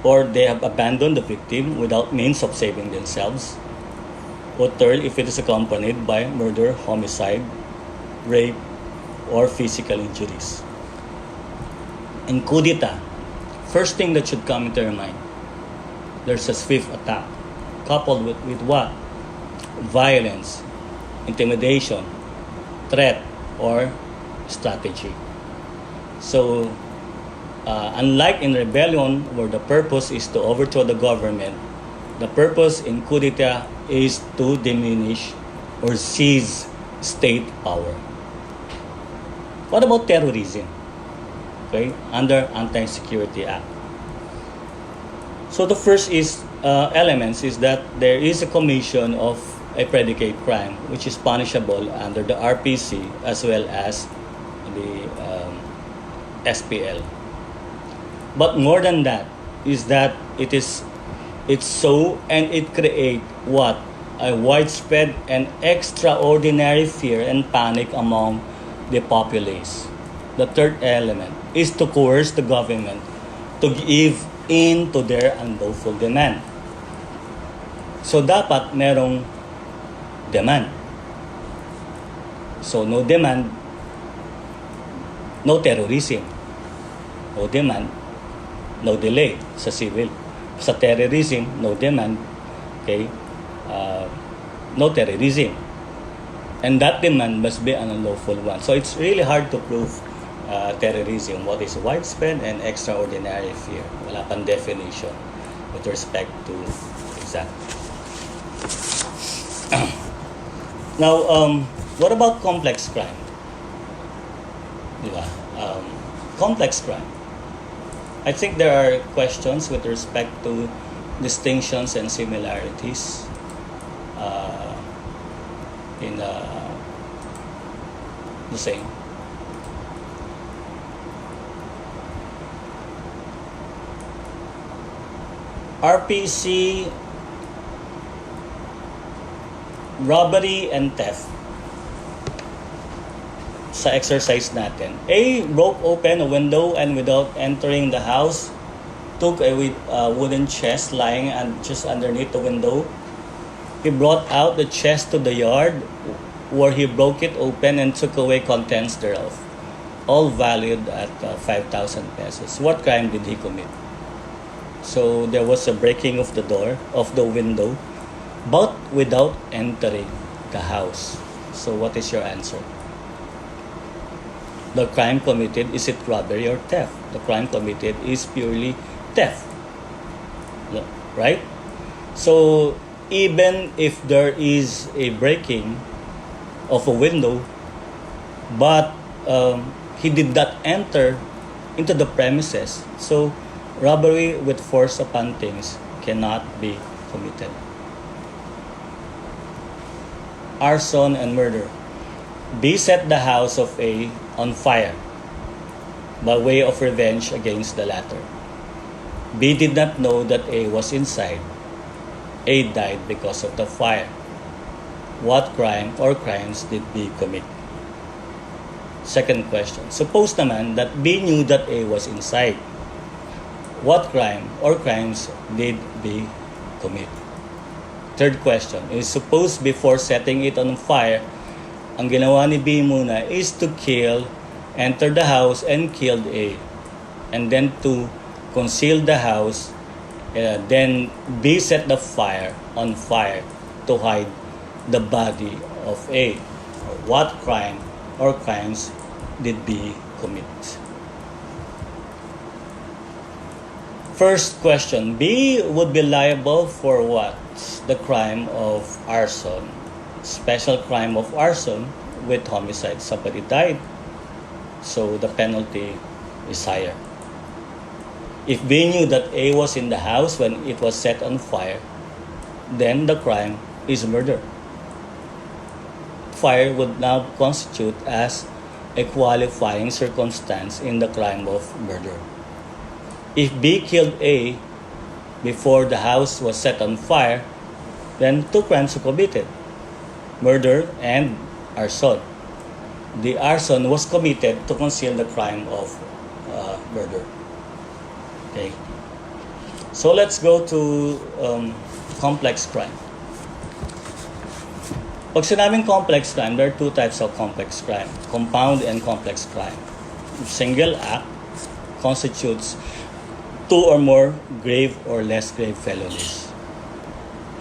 Speaker 1: Or they have abandoned the victim without means of saving themselves. Or third, if it is accompanied by murder, homicide, rape, or physical injuries. In coup d'etat, first thing that should come into your mind, there's a swift attack, coupled with what? Violence, intimidation, threat, or strategy. So, unlike in rebellion, where the purpose is to overthrow the government, the purpose in coup d'etat is to diminish or seize state power. What about terrorism? Okay, under Anti-Security Act. So the first is elements is that there is a commission of a predicate crime which is punishable under the RPC as well as the SPL. But more than that is that it's so and it create what a widespread and extraordinary fear and panic among the populace. The third element is to coerce the government to give in to their unlawful demand. So dapat merong demand. So no demand, no terrorism. No demand, no delay sa civil. Sa terrorism, no demand, okay, no terrorism. And that demand must be an unlawful one. So it's really hard to prove terrorism, what is widespread and extraordinary fear. Wala pang definition with respect to exact. Now, what about complex crime? Diba? Complex crime. I think there are questions with respect to distinctions and similarities in the same. RPC, robbery and theft. Sa exercise natin. A broke open a window and without entering the house, took a wooden chest lying just underneath the window. He brought out the chest to the yard where he broke it open and took away contents thereof, all valued at 5,000 pesos. What crime did he commit? So there was a breaking of the door, of the window, but without entering the house. So what is your answer? The crime committed, is it robbery or theft? The crime committed is purely theft. Right? So even if there is a breaking of a window, but he did not enter into the premises, so robbery with force upon things cannot be committed. Arson and murder. B set the house of A on fire by way of revenge against the latter. B did not know that A was inside. A died because of the fire. What crime or crimes did B commit? Second question. Suppose naman that B knew that A was inside. What crime or crimes did B commit? Third question is, suppose before setting it on fire, ang ginawa ni B muna is to enter the house and killed A. And then to conceal the house, then B set the fire on fire to hide the body of A. What crime or crimes did B commit? First question, B would be liable for what? The crime of arson. Special crime of arson with homicide. Somebody died, so the penalty is higher. If B knew that A was in the house when it was set on fire, then the crime is murder. Fire would now constitute as a qualifying circumstance in the crime of murder. If B killed A before the house was set on fire, then two crimes were committed: murder and arson. The arson was committed to conceal the crime of murder. Okay. So let's go to complex crime. Pag sinabing complex crime, there are two types of complex crime: compound and complex crime. Single act constitutes two or more grave or less grave felonies.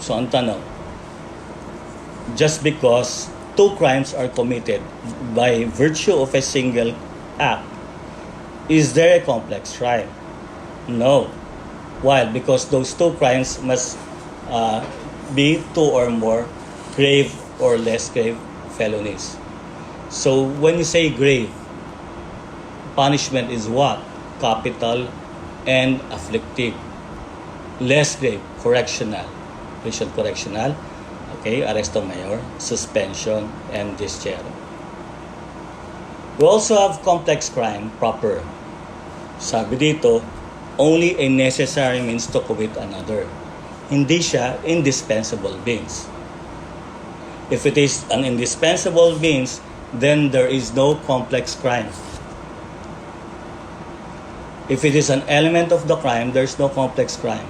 Speaker 1: So ang tanong, just because two crimes are committed by virtue of a single act, is there a complex crime? No. Why? Because those two crimes must be two or more grave or less grave felonies. So when you say grave, punishment is what? Capital and afflictive. Less grave, correctional. Prison correctional. Okay, arresto mayor, suspension, and discharge. We also have complex crime proper. Sabi dito, only a necessary means to commit another. Hindi siya indispensable means. If it is an indispensable means, then there is no complex crime. If it is an element of the crime, there is no complex crime.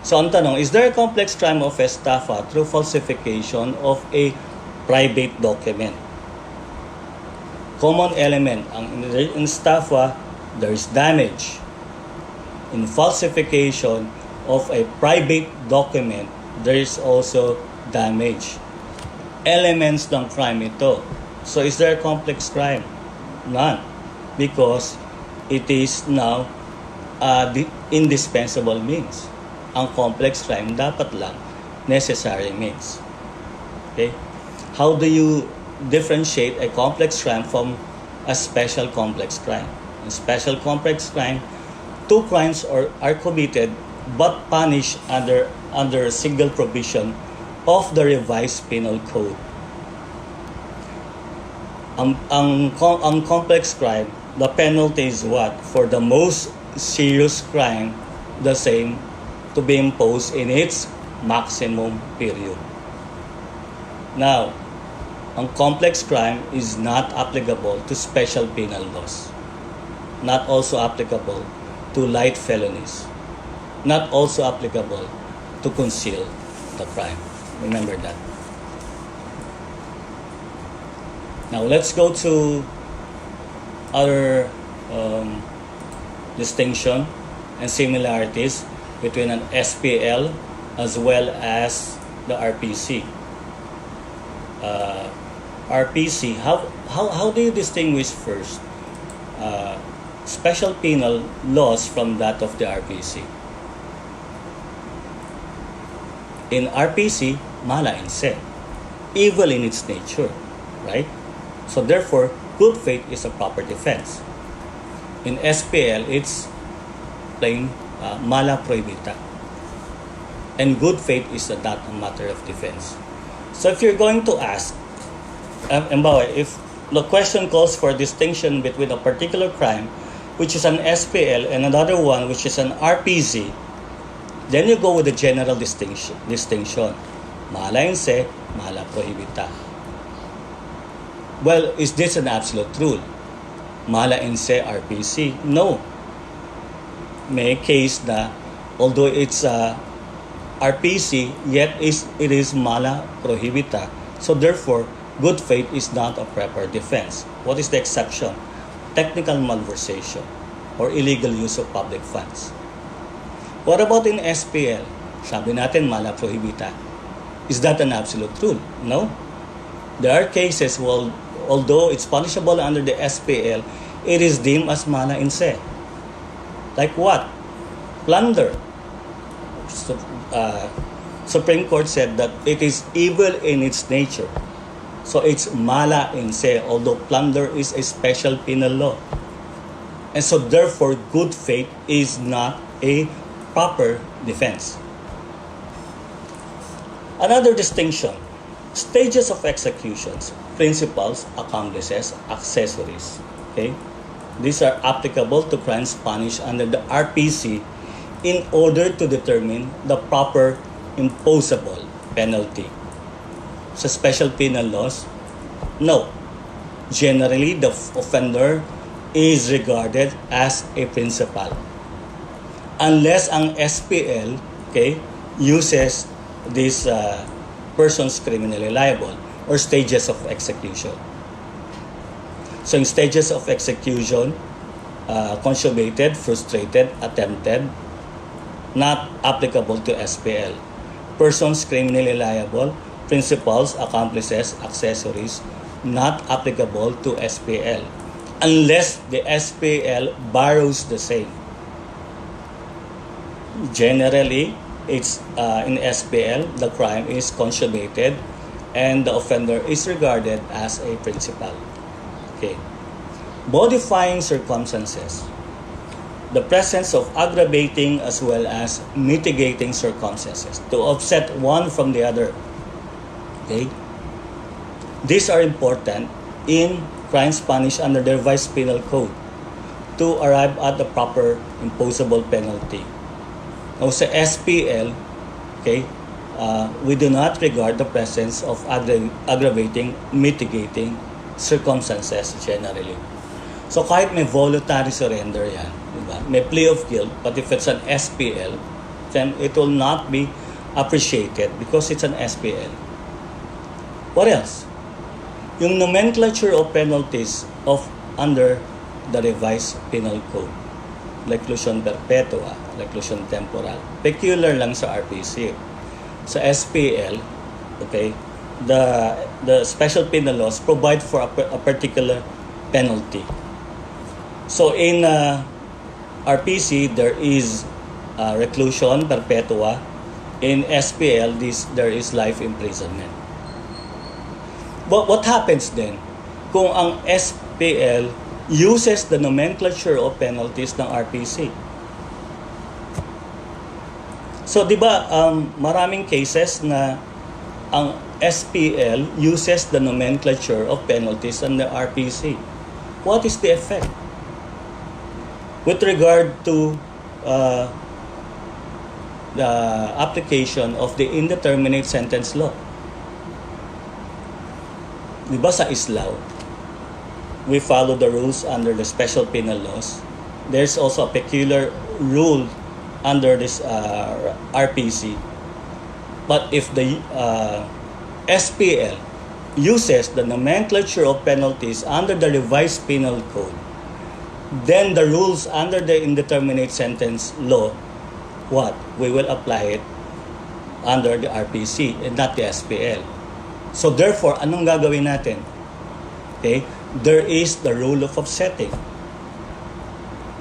Speaker 1: So ang tanong, is there a complex crime of estafa through falsification of a private document? Common element, in estafa, there is damage. In falsification of a private document, there is also damage. Elements ng crime ito. So is there a complex crime? None. Because it is now the indispensable means. Ang complex crime dapat lang necessary means. Okay? How do you differentiate a complex crime from a special complex crime? In special complex crime, two crimes are committed but punished under a single provision of the revised penal code. Ang complex crime, the penalty is what? For the most serious crime, the same to be imposed in its maximum period. Now, ang complex crime is not applicable to special penal laws. Not also applicable to light felonies. Not also applicable to conceal the crime. Remember that. Now, let's go to other distinction and similarities between an SPL as well as the RPC. RPC, how do you distinguish first special penal laws from that of the RPC? In RPC, mala in se, evil in its nature, right? So therefore, good faith is a proper defense. In SPL, it's plain mala prohibita. And good faith is not a matter of defense. So if you're going to ask, if the question calls for a distinction between a particular crime, which is an SPL, and another one, which is an RPC, then you go with the general distinction. Mala in se, mala prohibita. Well, is this an absolute rule? Mala in se RPC? No. May case na although it's RPC, yet it is mala prohibita. So therefore, good faith is not a proper defense. What is the exception? Technical malversation or illegal use of public funds. What about in SPL? Sabi natin mala prohibita. Is that an absolute rule? No. There are cases, well, although it's punishable under the SPL, it is deemed as mala in se. Like what? Plunder. Supreme Court said that it is evil in its nature. So it's mala in se, although plunder is a special penal law. And so therefore, good faith is not a proper defense. Another distinction, stages of executions, principals, accomplices, accessories. Okay? These are applicable to crimes punished under the RPC in order to determine the proper imposable penalty. Sa special penal laws, no. Generally, the offender is regarded as a principal. Unless ang SPL, okay, uses these persons criminally liable or stages of execution. So in stages of execution, consummated, frustrated, attempted, not applicable to SPL. Persons criminally liable, principals, accomplices, accessories, not applicable to SPL. Unless the SPL borrows the same. Generally, it's in SPL, the crime is consummated and the offender is regarded as a principal. Okay. Modifying circumstances. The presence of aggravating as well as mitigating circumstances to offset one from the other. Okay? These are important in crimes punished under the revised penal code to arrive at the proper imposable penalty. Now sa SPL, okay, we do not regard the presence of aggravating, mitigating circumstances generally. So kahit may voluntary surrender yan, diba? May plea of guilt, but if it's an SPL, then it will not be appreciated because it's an SPL. What else? Yung nomenclature of penalties of under the revised penal code. Reclusion perpetua, reclusion temporal. Peculiar lang sa RPC. Sa SPL, okay, the special penal laws provide for a particular penalty. So in RPC, there is reclusion perpetua. In SPL, there is life imprisonment. But what happens then kung ang SPL uses the nomenclature of penalties ng RPC? So, di ba, maraming cases na ang SPL uses the nomenclature of penalties ng RPC. What is the effect? With regard to the application of the indeterminate sentence law. Di ba sa Islao, we follow the rules under the special penal laws. There's also a peculiar rule under this RPC. But if the SPL uses the nomenclature of penalties under the revised penal code, then the rules under the indeterminate sentence law, what? We will apply it under the RPC and not the SPL. So therefore, anong gagawin natin? Okay? There is the rule of offsetting.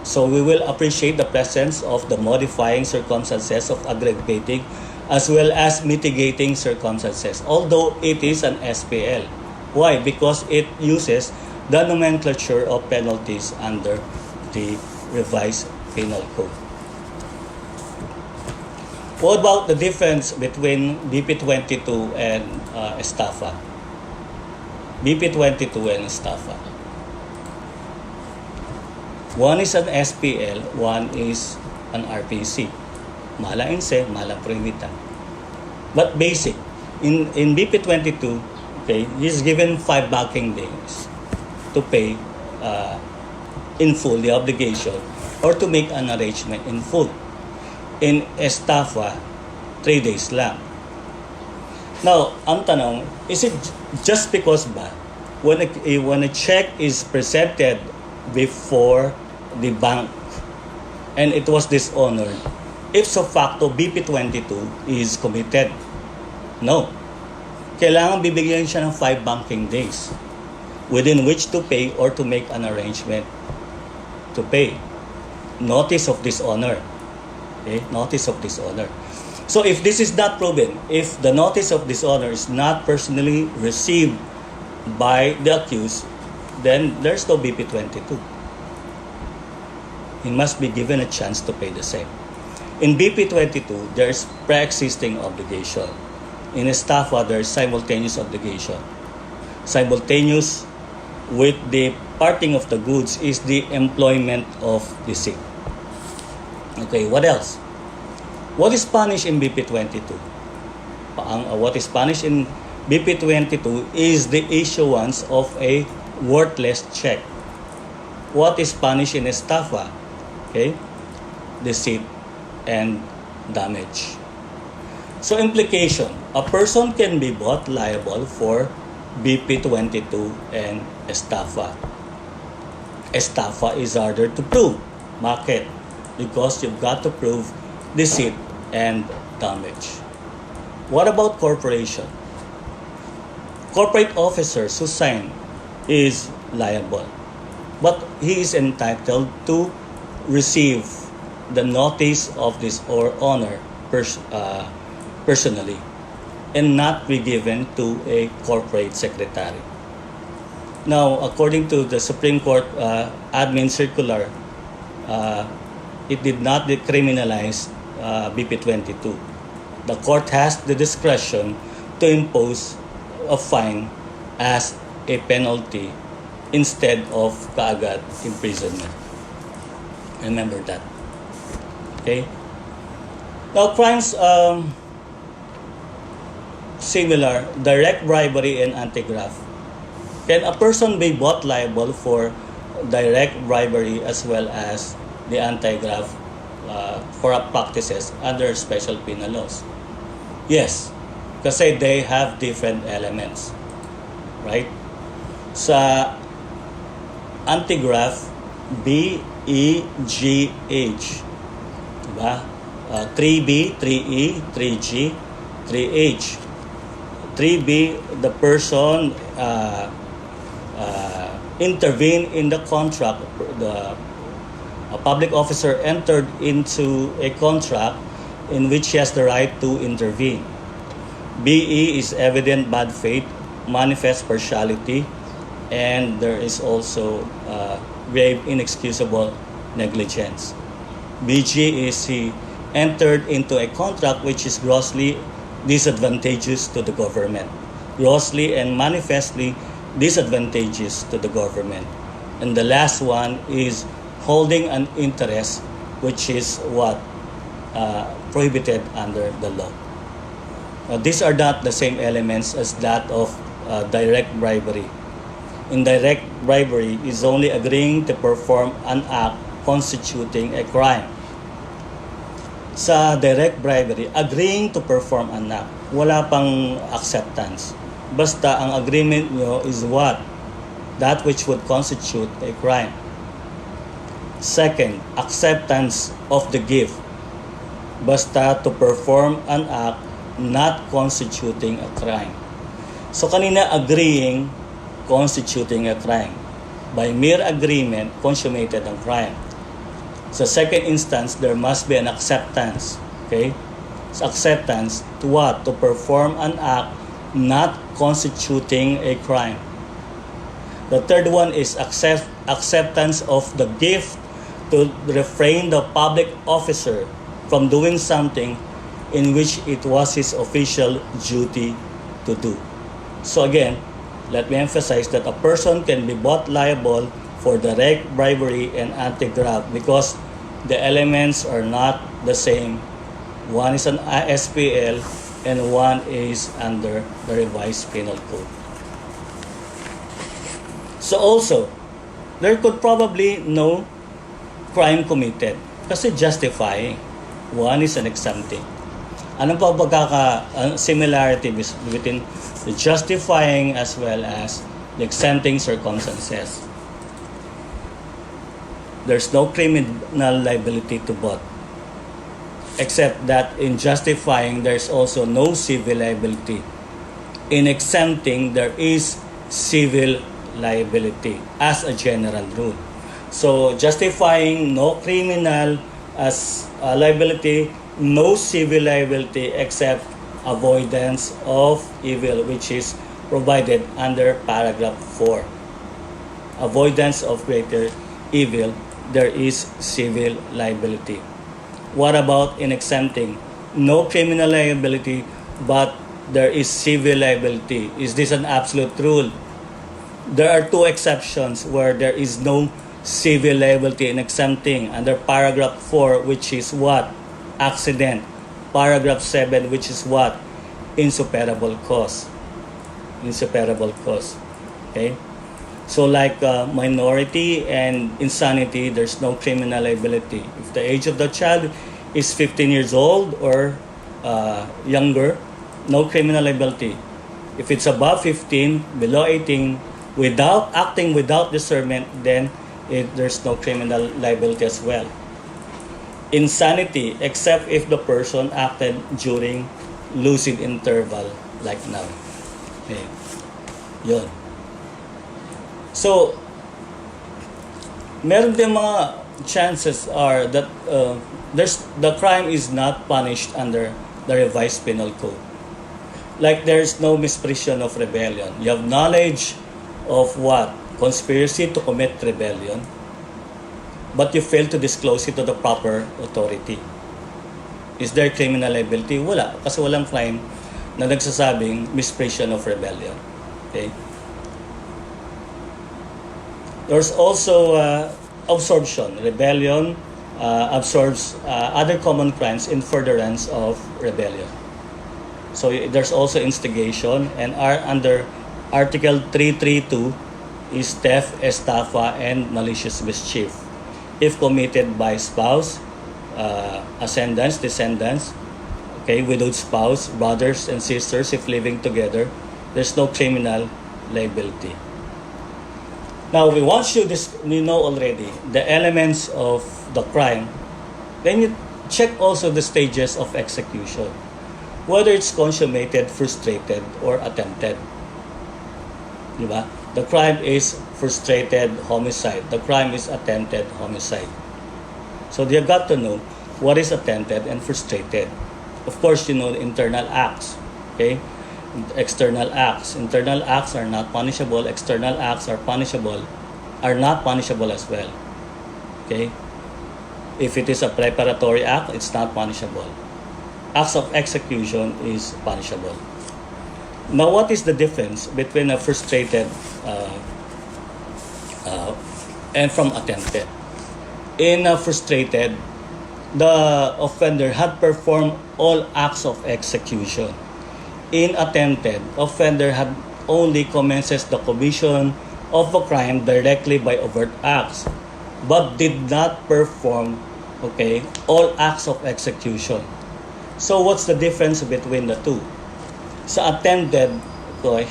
Speaker 1: So we will appreciate the presence of the modifying circumstances of aggravating as well as mitigating circumstances, although it is an SPL. Why? Because it uses the nomenclature of penalties under the revised penal code. What about the difference between BP22 and estafa? BP22 and estafa. One is an SPL, one is an RPC. Mala inse, mala primita. But basic, in BP22, okay, he's given 5 banking days to pay in full the obligation or to make an arrangement in full. In estafa, 3 days lang. Now, ang tanong, is it just because ba when a check is presented before the bank and it was dishonored, ipso facto BP22 is committed? No. Kailangan bibigyan siya ng 5 banking days within which to pay or to make an arrangement to pay. Notice of dishonor. Okay? Notice of dishonor. So if this is not proven, if the notice of dishonor is not personally received by the accused, then there's no BP22. He must be given a chance to pay the same. In BP22, there's pre-existing obligation. In estafa, there's simultaneous obligation. Simultaneous with the parting of the goods is the employment of deceit. Okay, what else? What is punished in BP22? What is punished in BP22 is the issuance of a worthless check. What is punished in estafa? Okay, deceit and damage. So implication, a person can be brought liable for BP22 and estafa. Estafa is harder to prove. Bakit? Because you've got to prove deceit and damage. What about corporation? Corporate officers who sign is liable, but he is entitled to receive the notice of this or honor personally. and not be given to a corporate secretary. Now, according to the Supreme Court admin circular, it did not decriminalize BP 22. The court has the discretion to impose a fine as a penalty instead of kaagad imprisonment. Remember that. Okay? Now, crimes similar, direct bribery and anti-graft. Can a person be both liable for direct bribery as well as the anti-graft corrupt practices under special penal laws? Yes, kasi they have different elements. Right? Sa anti-graft, B-E-G-H. Diba? 3B, 3E, 3G, 3H. 3B, the person intervene in the contract. A public officer entered into a contract in which he has the right to intervene. BE is evident bad faith, manifest partiality, and there is also grave inexcusable negligence. BG is he entered into a contract which is grossly disadvantageous to the government. Grossly and manifestly disadvantageous to the government. And the last one is holding an interest which is what prohibited under the law. These are not the same elements as that of direct bribery. Indirect bribery is only agreeing to perform an act constituting a crime. Sa direct bribery, agreeing to perform an act, wala pang acceptance. Basta ang agreement nyo is what? That which would constitute a crime. Second, acceptance of the gift. Basta to perform an act not constituting a crime. So kanina agreeing, constituting a crime. By mere agreement, consummated ang crime. Sa second instance, there must be an acceptance. Okay? So acceptance to what? To perform an act not constituting a crime. The third one is acceptance of the gift to refrain the public officer from doing something in which it was his official duty to do. So again, let me emphasize that a person can be both liable for direct bribery and anti-graft because the elements are not the same. One is an ISPL and one is under the revised penal code. So also, there could probably no crime committed kasi justifying. One is an exempting. Anong pa similarity between the justifying as well as the exempting circumstances? There's no criminal liability to both. Except that in justifying, there's also no civil liability. In exempting, there is civil liability as a general rule. So justifying no criminal as liability, no civil liability except avoidance of evil, which is provided under paragraph 4. Avoidance of greater evil, there is civil liability. What about in exempting? No criminal liability, but there is civil liability. Is this an absolute rule? There are two exceptions where there is no civil liability in exempting under paragraph 4, which is what? Accident. Paragraph 7, which is what? Insuperable cause. Insuperable cause. Okay? So like minority and insanity, there's no criminal liability. If the age of the child is 15 years old or younger, no criminal liability. If it's above 15, below 18, without acting without discernment, then there's no criminal liability as well. Insanity, except if the person acted during lucid interval like now. Okay. Yun. So, meron din mga chances are that the crime is not punished under the revised penal code. Like there's no misprision of rebellion. You have knowledge of what? Conspiracy to commit rebellion, but you fail to disclose it to the proper authority. Is there criminal liability? Wala. Kasi walang crime na nagsasabing misprision of rebellion. Okay? There's also absorption. Rebellion absorbs other common crimes in furtherance of rebellion. So there's also instigation, and under Article 332 is theft, estafa, and malicious mischief. If committed by spouse, ascendants, descendants, okay, widowed spouse, brothers and sisters, if living together, there's no criminal liability. Now, once you know already the elements of the crime, then you check also the stages of execution, whether it's consummated, frustrated, or attempted. Diba? The crime is frustrated homicide. The crime is attempted homicide. So you got to know what is attempted and frustrated. Of course, you know the internal acts. Okay? External acts. Internal acts are not punishable. External acts are not punishable as well. Okay? If it is a preparatory act, it's not punishable. Acts of execution is punishable. Now, what is the difference between a frustrated and from attempted? In a frustrated, the offender had performed all acts of execution. In attempted, offender had only commences the commission of a crime directly by overt acts, but did not perform, okay, all acts of execution. So what's the difference between the two? Sa attempted,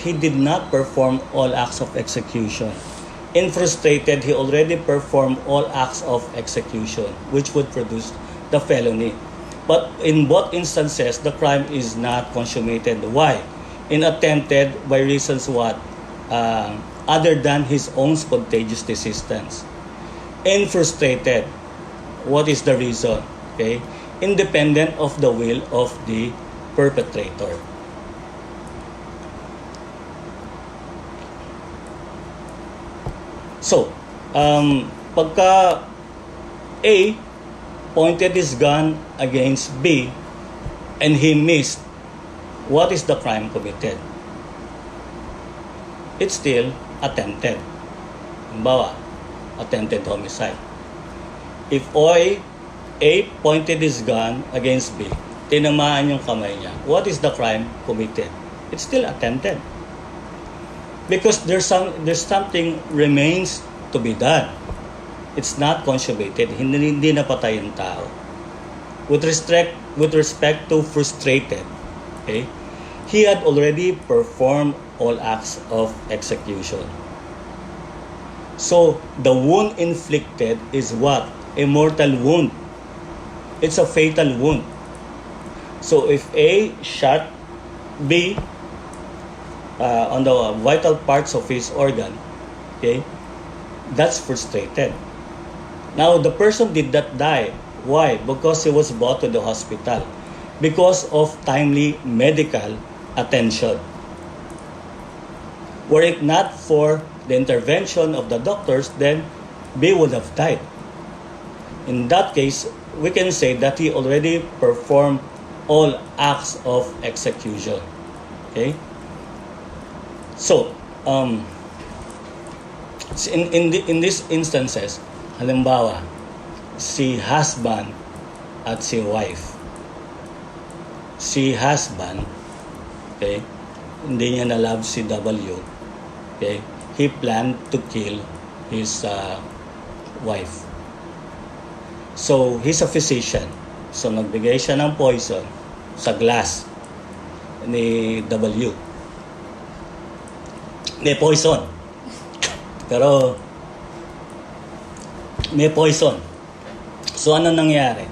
Speaker 1: he did not perform all acts of execution. In frustrated, he already performed all acts of execution, which would produce the felony. But in both instances, the crime is not consummated. Why? In attempted, by reasons what? Other than his own spontaneous desistance. In frustrated, what is the reason? Okay? Independent of the will of the perpetrator. So, pagka A pointed his gun against B and he missed, what is the crime committed? It's still attempted. Halimbawa, attempted homicide. If A pointed his gun against B, tinamaan yung kamay niya, what is the crime committed? It's still attempted. Because there's something remains to be done. It's not consummated. Hindi napatay yung tao. With respect to frustrated, okay, he had already performed all acts of execution. So the wound inflicted is what? A mortal wound. It's a fatal wound. So if A shot B on the vital parts of his organ, okay, that's frustrated. Now, the person did not die. Why? Because he was brought to the hospital. Because of timely medical attention. Were it not for the intervention of the doctors, then B would have died. In that case, we can say that he already performed all acts of execution. Okay? So, in these instances, halimbawa, si husband at si wife. Si husband, okay, hindi niya na-love si W. Okay, he planned to kill his wife. So, he's a physician. So, nagbigay siya ng poison sa glass ni W. May poison. Pero, may poison. So, ano nangyari?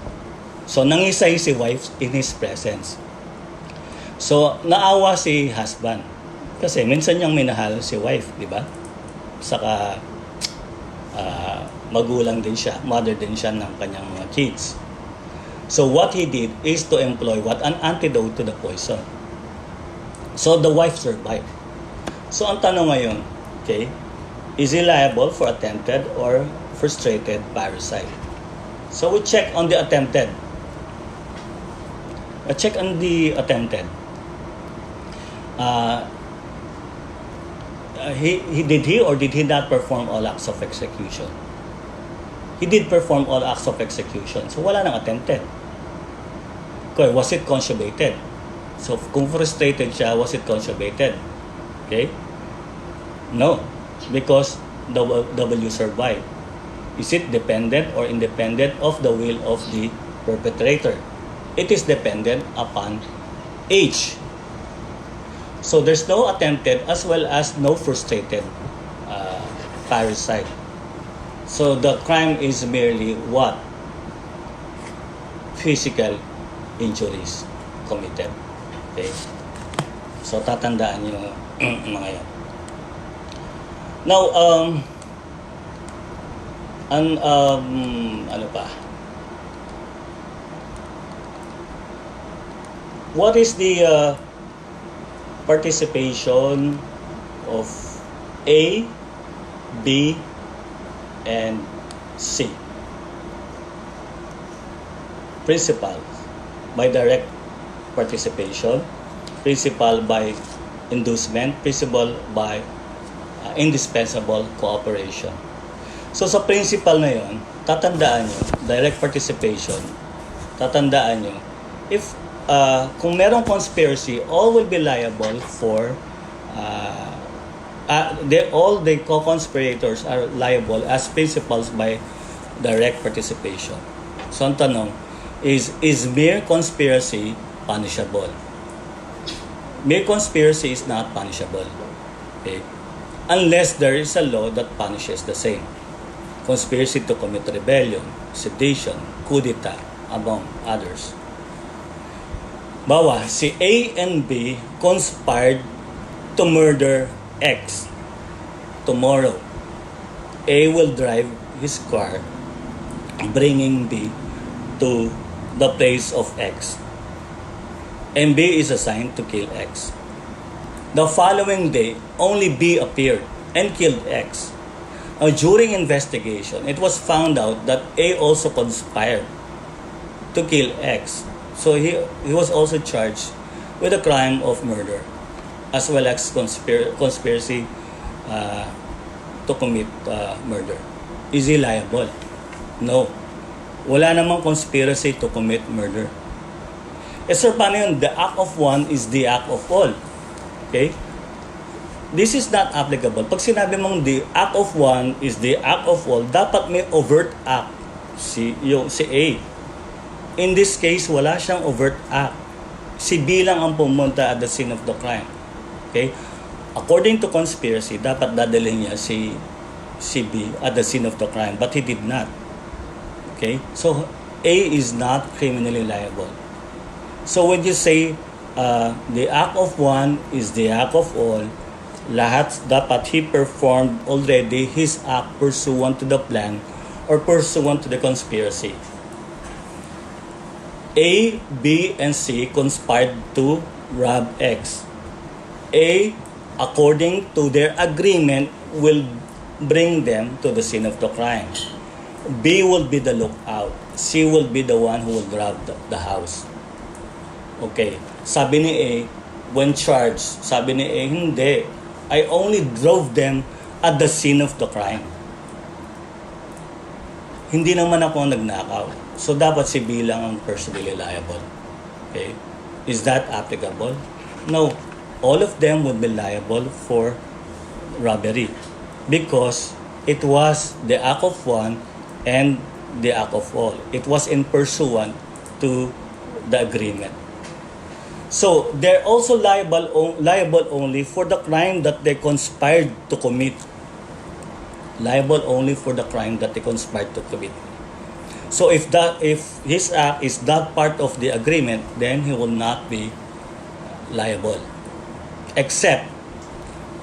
Speaker 1: So, nangisay si wife in his presence. So, naawa si husband. Kasi minsan niyang minahal si wife, di ba? Saka, magulang din siya, mother din siya ng kanyang mga kids. So, what he did is to employ an antidote to the poison. So the wife survived. So ang tanong ngayon, okay, is he liable for attempted or frustrated parricide? So we check on the attempted. Check on the attempted. He or did he not perform all acts of execution? He did perform all acts of execution. So wala nang attempted. Okay, was it consummated? So kung frustrated siya, was it consummated? Okay? No, because the W survived. Is it dependent or independent of the will of the perpetrator? It is dependent upon age. So there's no attempted as well as no frustrated parricide. So the crime is merely what? Physical injuries committed. Okay? So tatandaan nyo mga yan. Now, ano pa? What is the participation of A, B, and C? Principal by direct participation, principal by inducement, principal by indispensable cooperation. So sa principal na yon, tatandaan nyo, direct participation, tatandaan nyo, if kung merong conspiracy, all will be liable for all the co-conspirators are liable as principals by direct participation. So ang tanong is mere conspiracy punishable? Mere conspiracy is not punishable. Okay? Unless there is a law that punishes the same. Conspiracy to commit rebellion, sedition, coup d'etat, among others. Bawa, si A and B conspired to murder X. Tomorrow, A will drive his car bringing B to the place of X. And B is assigned to kill X. The following day, only B appeared and killed X. During investigation, it was found out that A also conspired to kill X. So he was also charged with the crime of murder as well as conspiracy to commit murder. Is he liable? No. Wala namang conspiracy to commit murder. Eh sir, paano yun? The act of one is the act of all. Okay? This is not applicable. Pag sinabi mong the act of one is the act of all, dapat may overt act si A. In this case, wala siyang overt act. Si B lang ang pumunta at the scene of the crime. Okay? According to conspiracy, dapat dadalhin niya si B at the scene of the crime, but he did not. Okay? So, A is not criminally liable. So, when you say the act of one is the act of all, lahat dapat he performed already his act pursuant to the plan or pursuant to the conspiracy. A, B, and C conspired to rob X. A, according to their agreement, will bring them to the scene of the crime. B will be the lookout. C will be the one who will grab the house. Okay. Sabi ni A, when charged, sabi ni A, hindi. I only drove them at the scene of the crime. Hindi naman ako nagnakaw. So, dapat si B lang ang personally liable. Okay? Is that applicable? No. All of them would be liable for robbery because it was the act of one and the act of all. It was in pursuant to the agreement. So, they're also liable only for the crime that they conspired to commit. Liable only for the crime that they conspired to commit. So if his act is not part of the agreement, then he will not be liable. Except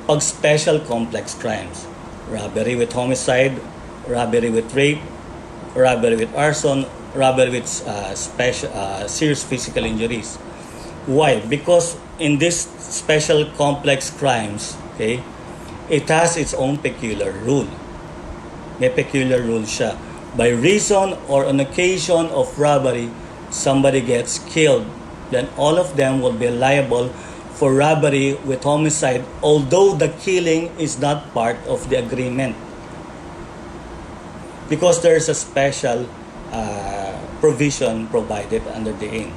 Speaker 1: pag special complex crimes. Robbery with homicide, robbery with rape, robbery with arson, robbery with serious physical injuries. Why? Because in this special complex crimes, okay, it has its own peculiar rule. May peculiar rule siya. By reason or on occasion of robbery, somebody gets killed, then all of them will be liable for robbery with homicide, although the killing is not part of the agreement. Because there's a special provision provided under the IN.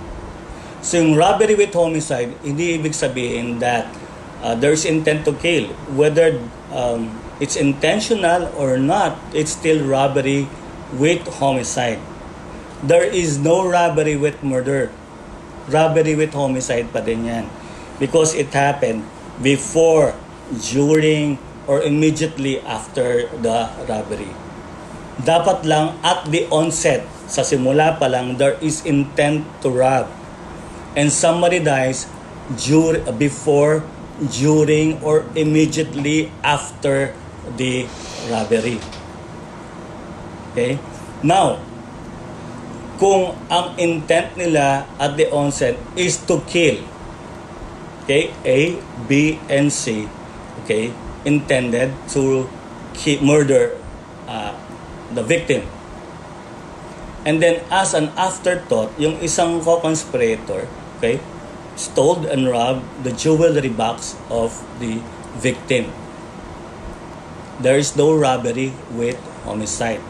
Speaker 1: So yung robbery with homicide, hindi ibig sabihin that there's intent to kill. Whether it's intentional or not, it's still robbery with homicide. There is no robbery with murder. Robbery with homicide pa din yan. Because it happened before, during, or immediately after the robbery. Dapat lang at the onset, sa simula pa lang, there is intent to rob. And somebody dies before, during, or immediately after the robbery. Okay? Now, kung ang intent nila at the onset is to kill, okay, A, B, and C, okay, intended to murder the victim. And then as an afterthought, yung isang co-conspirator, okay, stole and robbed the jewelry box of the victim. There is no robbery with homicide.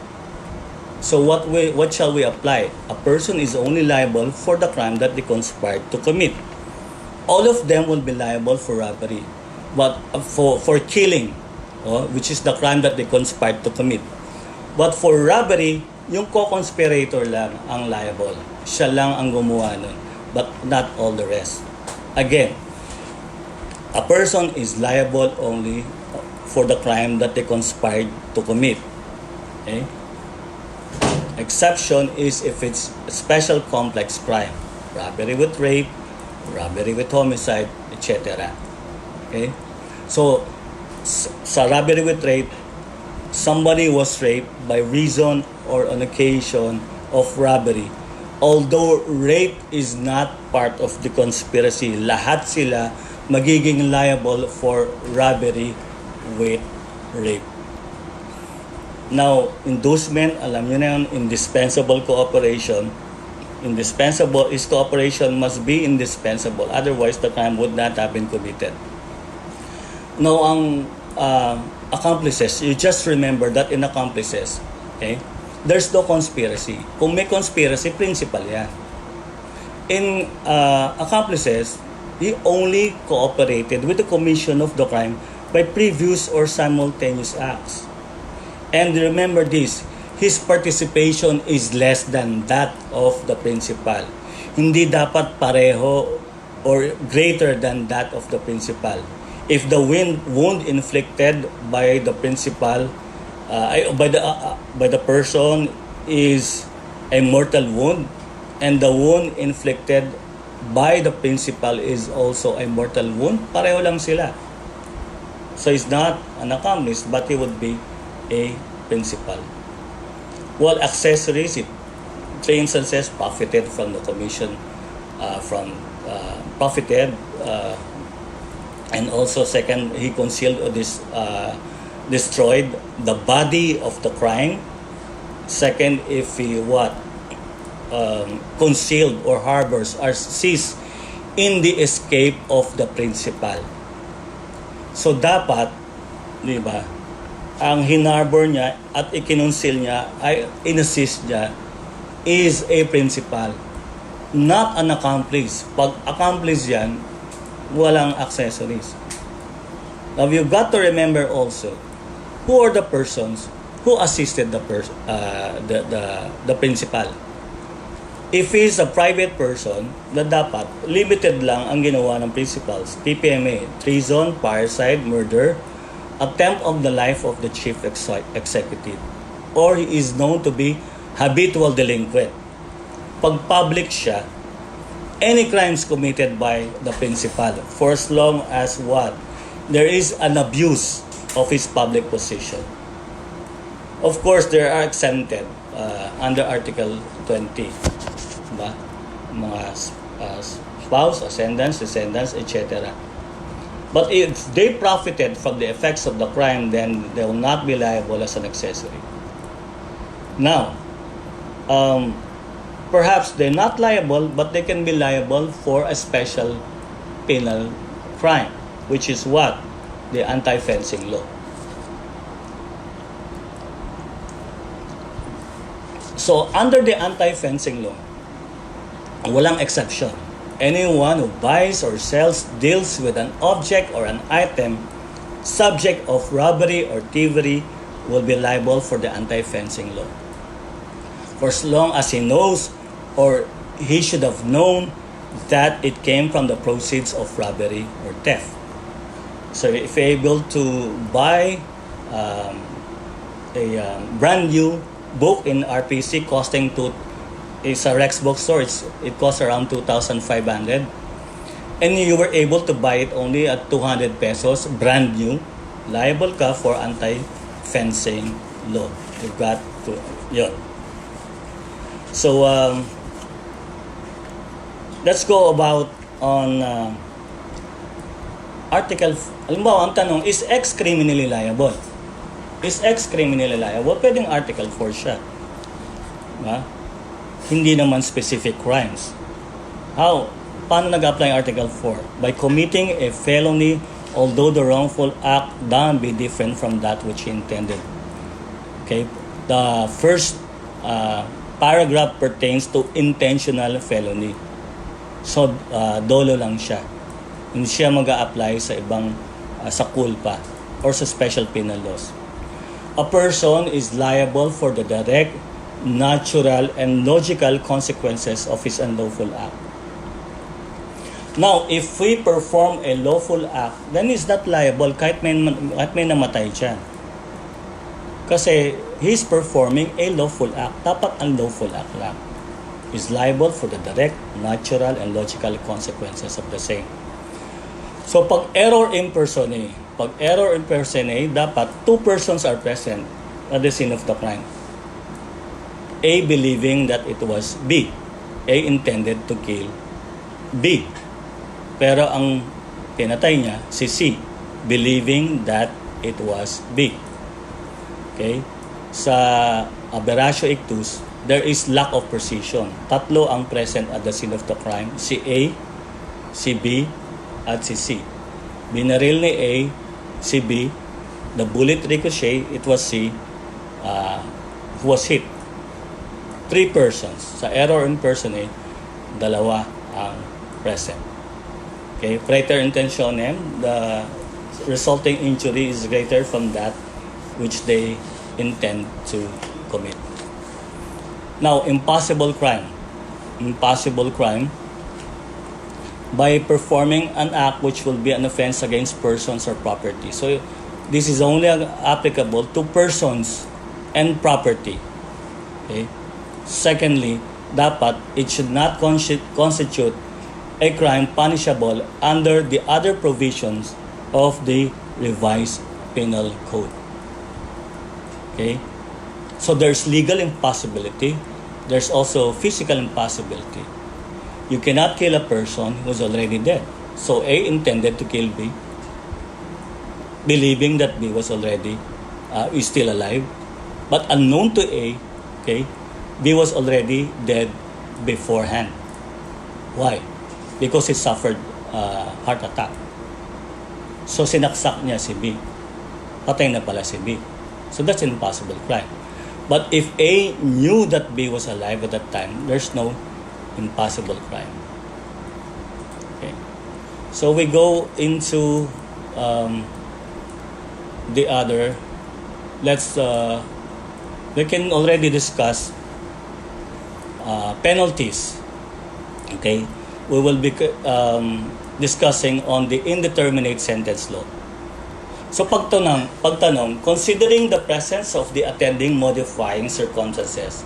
Speaker 1: So what shall we apply? A person is only liable for the crime that they conspired to commit. All of them will be liable for robbery, but for killing, which is the crime that they conspired to commit. But for robbery, yung co-conspirator lang ang liable. Siya lang ang gumawa nun, but not all the rest. Again, a person is liable only for the crime that they conspired to commit. Okay? Exception is if it's a special complex crime. Robbery with rape, robbery with homicide, etc. Okay? So, sa robbery with rape, somebody was raped by reason or on occasion of robbery. Although rape is not part of the conspiracy, lahat sila magiging liable for robbery with rape. Now, inducement, alam nyo na yun, indispensable cooperation. Indispensable is cooperation must be indispensable. Otherwise, the crime would not have been committed. Now, ang accomplices, you just remember that in accomplices, okay, there's no conspiracy. Kung may conspiracy, principal yan. In accomplices, he only cooperated with the commission of the crime by previous or simultaneous acts. And remember this, his participation is less than that of the principal. Hindi dapat pareho or greater than that of the principal. If the wound inflicted by the principal, by the person is a mortal wound, and the wound inflicted by the principal is also a mortal wound, pareho lang sila. So he's not an accomplice, but he would be a principal. Well, accessories, three instances profited from the commission, and also second, he concealed or destroyed the body of the crime. Second, if he concealed or harbors or seized in the escape of the principal. So dapat, di ba, ang hinarbor niya at ikinonceal niya ay inassist niya is a principal, not an accomplice. Pag accomplice yan, walang accessories. Now you've got to remember also who are the persons who assisted the principal. If he's a private person, na dapat limited lang ang ginawa ng principals. TPMA, treason, parricide, murder, attempt of the life of the chief executive, or he is known to be habitual delinquent. Pag public siya, any crimes committed by the principal, for as long as there is an abuse of his public position. Of course, there are exempted under Article 20. Diba? Mga spouse, ascendants, descendants, etc. But if they profited from the effects of the crime, then they will not be liable as an accessory. Now, perhaps they're not liable, but they can be liable for a special penal crime, which is what? The anti-fencing law. So, under the anti-fencing law, walang exception. Anyone who buys or sells, deals with an object or an item subject of robbery or thievery will be liable for the anti-fencing law. For as long as he knows or he should have known that it came from the proceeds of robbery or theft. So if you're able to buy a brand new book in RPC costing it's a Rex bookstore, it costs around 2,500, and you were able to buy it only at 200 pesos, brand new, liable ka for anti-fencing law. You've got to, yun. So, let's go about on article, halimbawa, ang tanong, is X criminally liable? Is X criminally liable? Pwedeng article 4 siya. Diba? Hindi naman specific crimes. How? Paano nag-apply Article 4? By committing a felony although the wrongful act done be different from that which he intended. Okay? The first paragraph pertains to intentional felony. So, dolo lang siya. Hindi siya mag-a-apply sa ibang, sa culpa or sa special penal laws. A person is liable for the direct, natural, and logical consequences of his unlawful act. Now, if we perform a lawful act, then he's not liable kahit may namatay siya. Kasi he's performing a lawful act. Dapat unlawful act lang. He's liable for the direct, natural, and logical consequences of the same. So, pag error impersonate, dapat two persons are present at the scene of the crime. A believing that it was B. A intended to kill B. Pero ang pinatay niya, si C, believing that it was B. Okay? Sa aberratio ictus, there is lack of precision. Tatlo ang present at the scene of the crime. Si A, si B, at si C. Binaril ni A, si B. The bullet ricochet, it was C, who was hit. 3 persons. Sa error impersonate, 2 ang present. Okay, praeter intentionem, the resulting injury is greater from that which they intend to commit. Now, impossible crime. Impossible crime by performing an act which will be an offense against persons or property. So, this is only applicable to persons and property. Okay? Secondly, dapat it should not constitute a crime punishable under the other provisions of the revised penal code. Okay? So there's legal impossibility. There's also physical impossibility. You cannot kill a person who's already dead. So A intended to kill B, believing that B was already is still alive, but unknown to A, okay, B was already dead beforehand. Why? Because he suffered heart attack. So sinaksak niya si B. Patay na pala si B. So that's an impossible crime. But if A knew that B was alive at that time, there's no impossible crime. Okay. So we go into the other. We can already discuss penalties. Okay, we will be discussing on the indeterminate sentence law. So pagtanong, considering the presence of the attending modifying circumstances,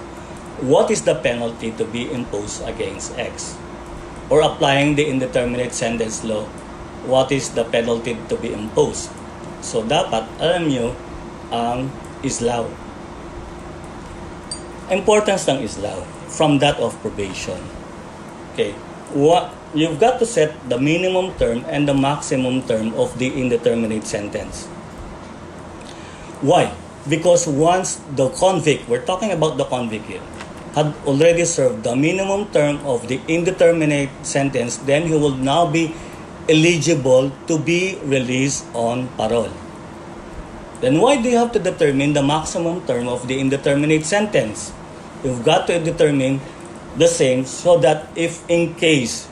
Speaker 1: what is the penalty to be imposed against X? Or applying the indeterminate sentence law, what is the penalty to be imposed? So dapat alam nyo ang islaw. Importance ng islaw from that of probation. Okay. you've got to set the minimum term and the maximum term of the indeterminate sentence. Why? Because once the convict, we're talking about the convict here, had already served the minimum term of the indeterminate sentence, then he will now be eligible to be released on parole. Then why do you have to determine the maximum term of the indeterminate sentence? You've got to determine the same so that if in case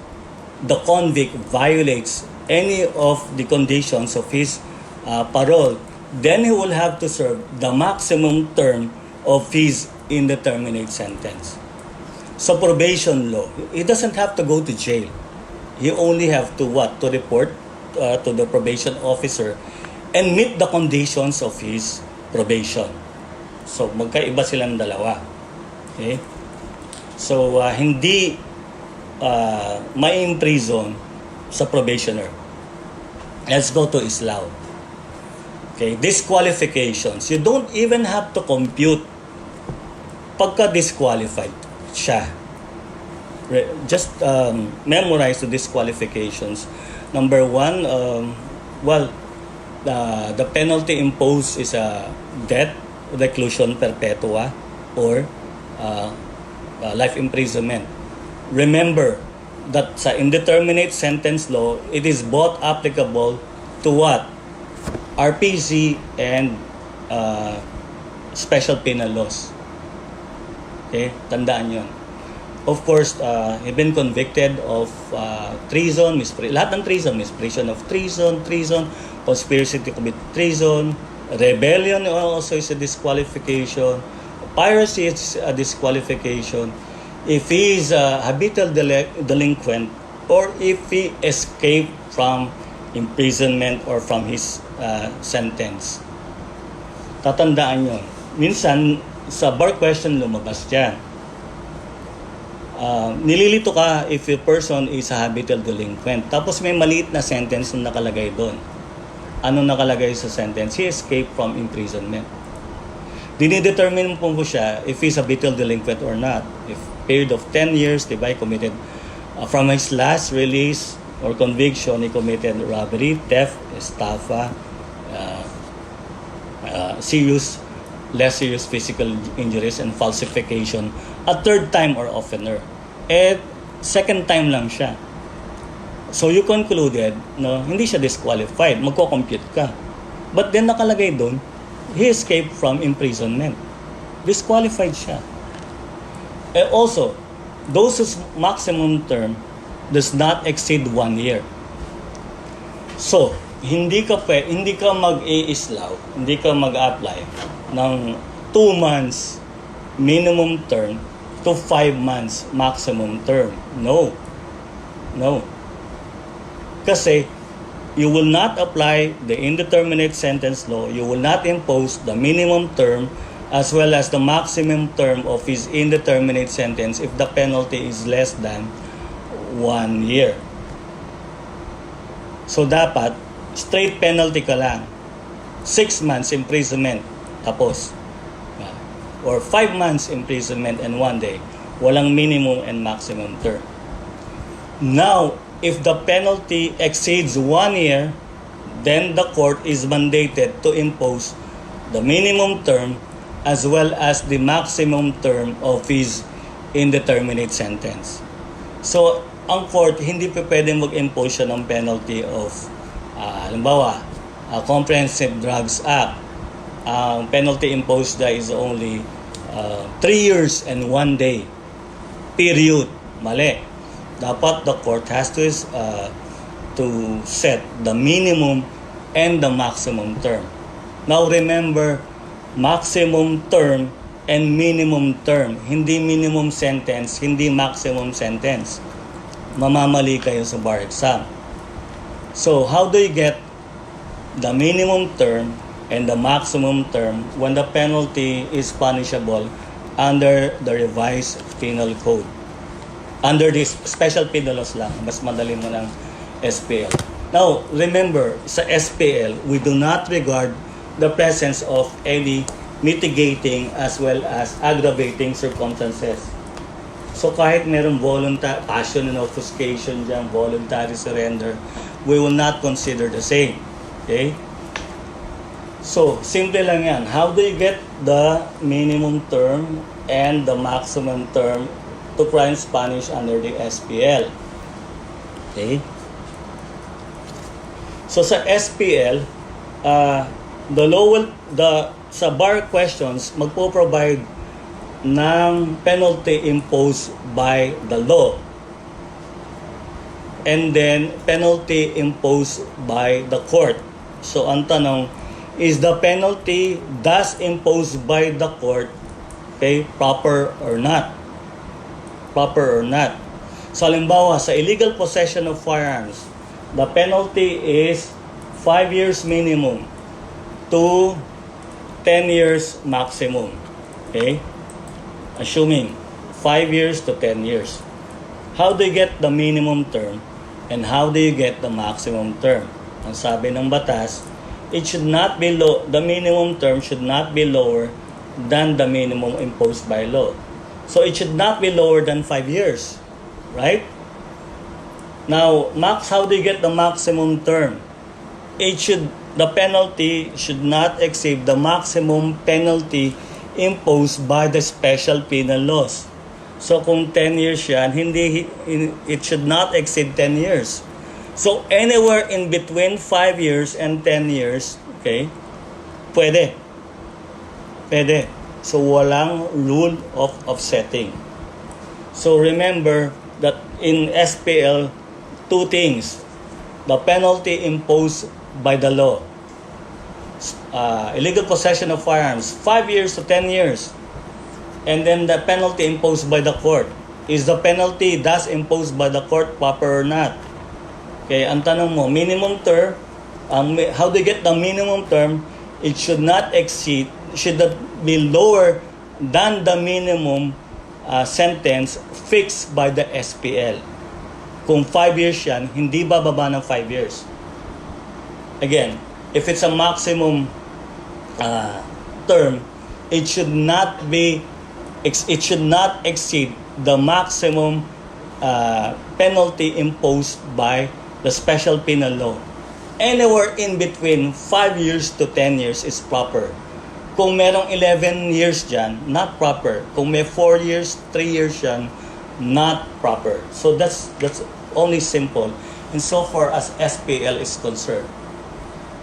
Speaker 1: the convict violates any of the conditions of his parole, then he will have to serve the maximum term of his indeterminate sentence. So probation law, he doesn't have to go to jail. He only have to what? To report to the probation officer and meet the conditions of his probation. So magkaiba silang dalawa. Okay? So hindi ma-imprison sa probationer. Let's go to Islaw. Okay, disqualifications. You don't even have to compute pagka-disqualified siya. Just memorize the disqualifications. Number one, the penalty imposed is a death, reclusion perpetua, or life imprisonment. Remember that sa indeterminate sentence law, it is both applicable to what? RPC and special penal laws. Okay? Tandaan yun. Of course, he's been convicted of treason, lahat ng treason, misprision of treason, conspiracy to commit treason, rebellion also is a disqualification, piracy is a disqualification, if he is a habitual delinquent, or if he escaped from imprisonment or from his sentence. Tatandaan yun. Minsan, sa bar question lumabas dyan. Nililito ka if a person is a habitual delinquent. Tapos may maliit na sentence na nakalagay doon. Ano nakalagay sa sentence? He escaped from imprisonment. Dinidetermine po siya if he's a habitual delinquent or not. If period of 10 years, diba, he committed from his last release or conviction, he committed robbery, theft, estafa, less serious physical injuries, and falsification a third time or oftener. At second time lang siya. So you concluded, no, hindi siya disqualified, magko-compute ka. But then nakalagay doon, he escaped from imprisonment. Disqualified siya. Also, those whose maximum term does not exceed 1 year. So, hindi ka mag-i-islaw, hindi ka mag-apply ng 2 months minimum term to 5 months maximum term. No. Kasi you will not apply the indeterminate sentence law, you will not impose the minimum term as well as the maximum term of his indeterminate sentence if the penalty is less than 1 year. So dapat straight penalty ka lang. 6 months imprisonment, tapos. Or 5 months imprisonment and 1 day. Walang minimum and maximum term. Now, if the penalty exceeds 1 year, then the court is mandated to impose the minimum term as well as the maximum term of his indeterminate sentence. So, ang court hindi pa pwedeng mag-impose siya ng penalty of halimbawa, Comprehensive Drugs Act. Ang penalty imposed there is only 3 years and 1 day. Period. Mali. Dapat the court has to set the minimum and the maximum term. Now remember, maximum term and minimum term. Hindi minimum sentence, hindi maximum sentence. Mamamali kayo sa bar exam. So, how do you get the minimum term and the maximum term when the penalty is punishable under the revised penal code? Under this special penal laws lang, mas madali mo ng SPL. Now, remember, sa SPL, we do not regard the presence of any mitigating as well as aggravating circumstances. So, So kahit merong passion and obfuscation dyan, voluntary surrender, we will not consider the same. Okay? So, simple lang yan. How do you get the minimum term and the maximum term to crimes punished under the SPL? Okay? So, sa SPL, sa bar questions, magpo-provide ng penalty imposed by the law. And then, penalty imposed by the court. So, ang tanong, is the penalty thus imposed by the court, okay, proper or not? Proper or not? So, halimbawa, sa illegal possession of firearms, the penalty is 5 years minimum to 10 years maximum. Okay? Assuming 5 years to 10 years. How do you get the minimum term and how do you get the maximum term? Ang sabi ng batas, it should not be the minimum term should not be lower than the minimum imposed by law. So it should not be lower than 5 years, right? Now, how do you get the maximum term? The penalty should not exceed the maximum penalty imposed by the special penal laws. So kung 10 years yan, it should not exceed 10 years. So, anywhere in between 5 years and 10 years, okay, pwede. Pwede. So, walang rule of offsetting. So, remember that in SPL, two things. The penalty imposed by the law. Illegal possession of firearms, 5 years to 10 years. And then the penalty imposed by the court. Is the penalty thus imposed by the court proper or not? Okay, ang tanong mo, minimum term, how do you get the minimum term? It should not be lower than the minimum sentence fixed by the SPL. Kung 5 years yan, hindi bababa ng 5 years. Again, if it's a maximum term, it should not exceed the maximum penalty imposed by the special penal law. Anywhere in between 5 years to 10 years is proper. Kung merong 11 years dyan, not proper. Kung may 4 years, 3 years dyan, not proper. So that's only simple insofar as SPL is concerned.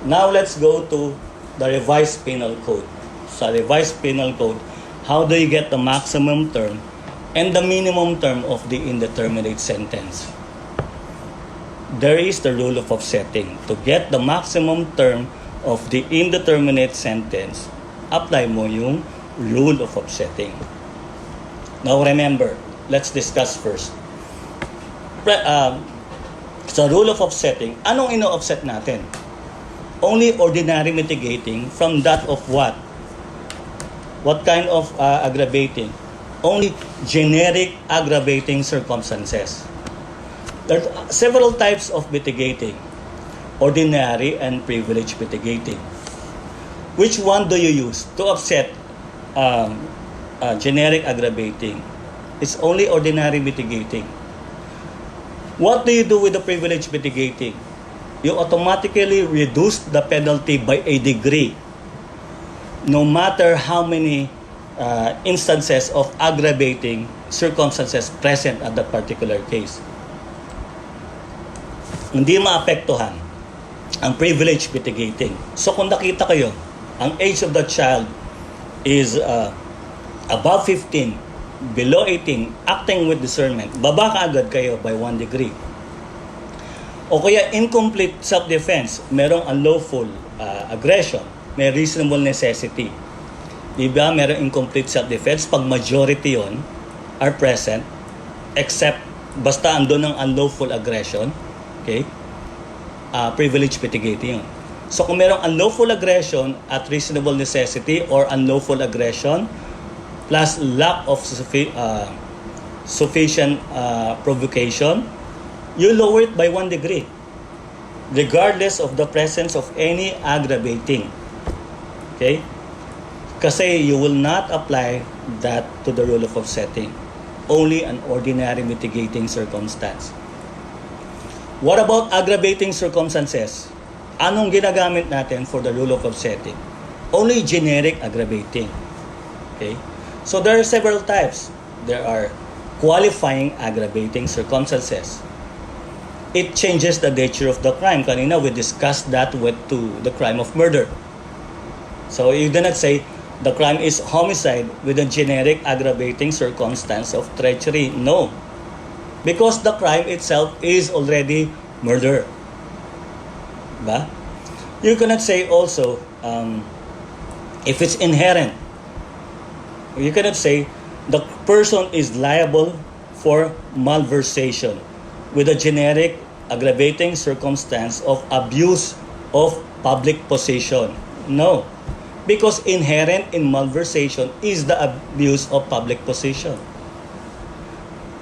Speaker 1: Now let's go to the revised penal code. Sa revised penal code, how do you get the maximum term and the minimum term of the indeterminate sentence? There is the rule of offsetting. To get the maximum term of the indeterminate sentence, apply mo yung rule of offsetting. Now remember, let's discuss first. Sa rule of offsetting, anong ino-offset natin? Only ordinary mitigating from that of what? What kind of aggravating? Only generic aggravating circumstances. There are several types of mitigating. Ordinary and privileged mitigating. Which one do you use to offset generic aggravating? It's only ordinary mitigating. What do you do with the privileged mitigating? You automatically reduce the penalty by a degree, no matter how many instances of aggravating circumstances present at that particular case. Hindi maapektuhan ang privilege mitigating. So kung nakita kayo, ang age of the child is above 15, below 18, acting with discernment, baba ka agad kayo by 1 degree. O kaya incomplete self-defense, merong unlawful aggression, may reasonable necessity. Diba, merong incomplete self-defense, pag majority yon are present, except basta andun ng unlawful aggression, okay? Privilege mitigating yun. So kung merong unlawful aggression at reasonable necessity or unlawful aggression plus lack of sufficient provocation, you lower it by 1 degree regardless of the presence of any aggravating. Okay? Kasi you will not apply that to the rule of offsetting. only an ordinary mitigating circumstance. What about aggravating circumstances? Anong ginagamit natin for the rule of offsetting? Only generic aggravating. Okay? So there are several types. There are qualifying aggravating circumstances. It changes the nature of the crime. Kanina we discussed that with the crime of murder. So you do not say the crime is homicide with a generic aggravating circumstance of treachery. No. Because the crime itself is already murder. Ba? You cannot say also if it's inherent. You cannot say the person is liable for malversation with a generic aggravating circumstance of abuse of public possession. No. Because inherent in malversation is the abuse of public possession.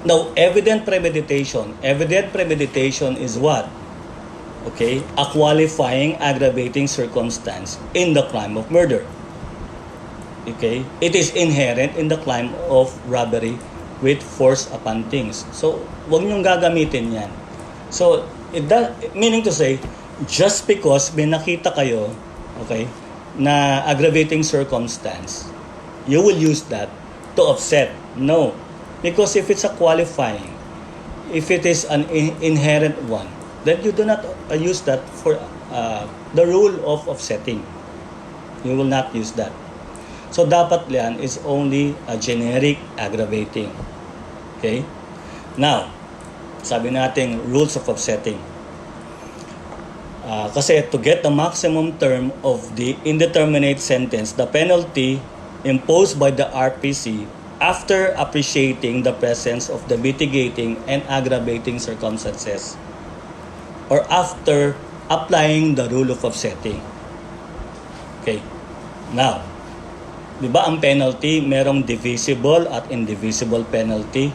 Speaker 1: Now, evident premeditation. Evident premeditation is what? Okay, a qualifying aggravating circumstance in the crime of murder. Okay, it is inherent in the crime of robbery with force upon things. So, wag niyong gagamitin yan. So, meaning to say, just because may nakita kayo, okay, na aggravating circumstance, you will use that to offset. No. Because if it's a qualifying, if it is an inherent one, then you do not use that for the rule of offsetting. You will not use that. So dapat yan is only a generic aggravating. Okay? Now, sabi natin rules of offsetting. Kasi to get the maximum term of the indeterminate sentence, the penalty imposed by the RPC after appreciating the presence of the mitigating and aggravating circumstances or after applying the rule of offsetting. Okay. Now, di ba ang penalty merong divisible at indivisible penalty?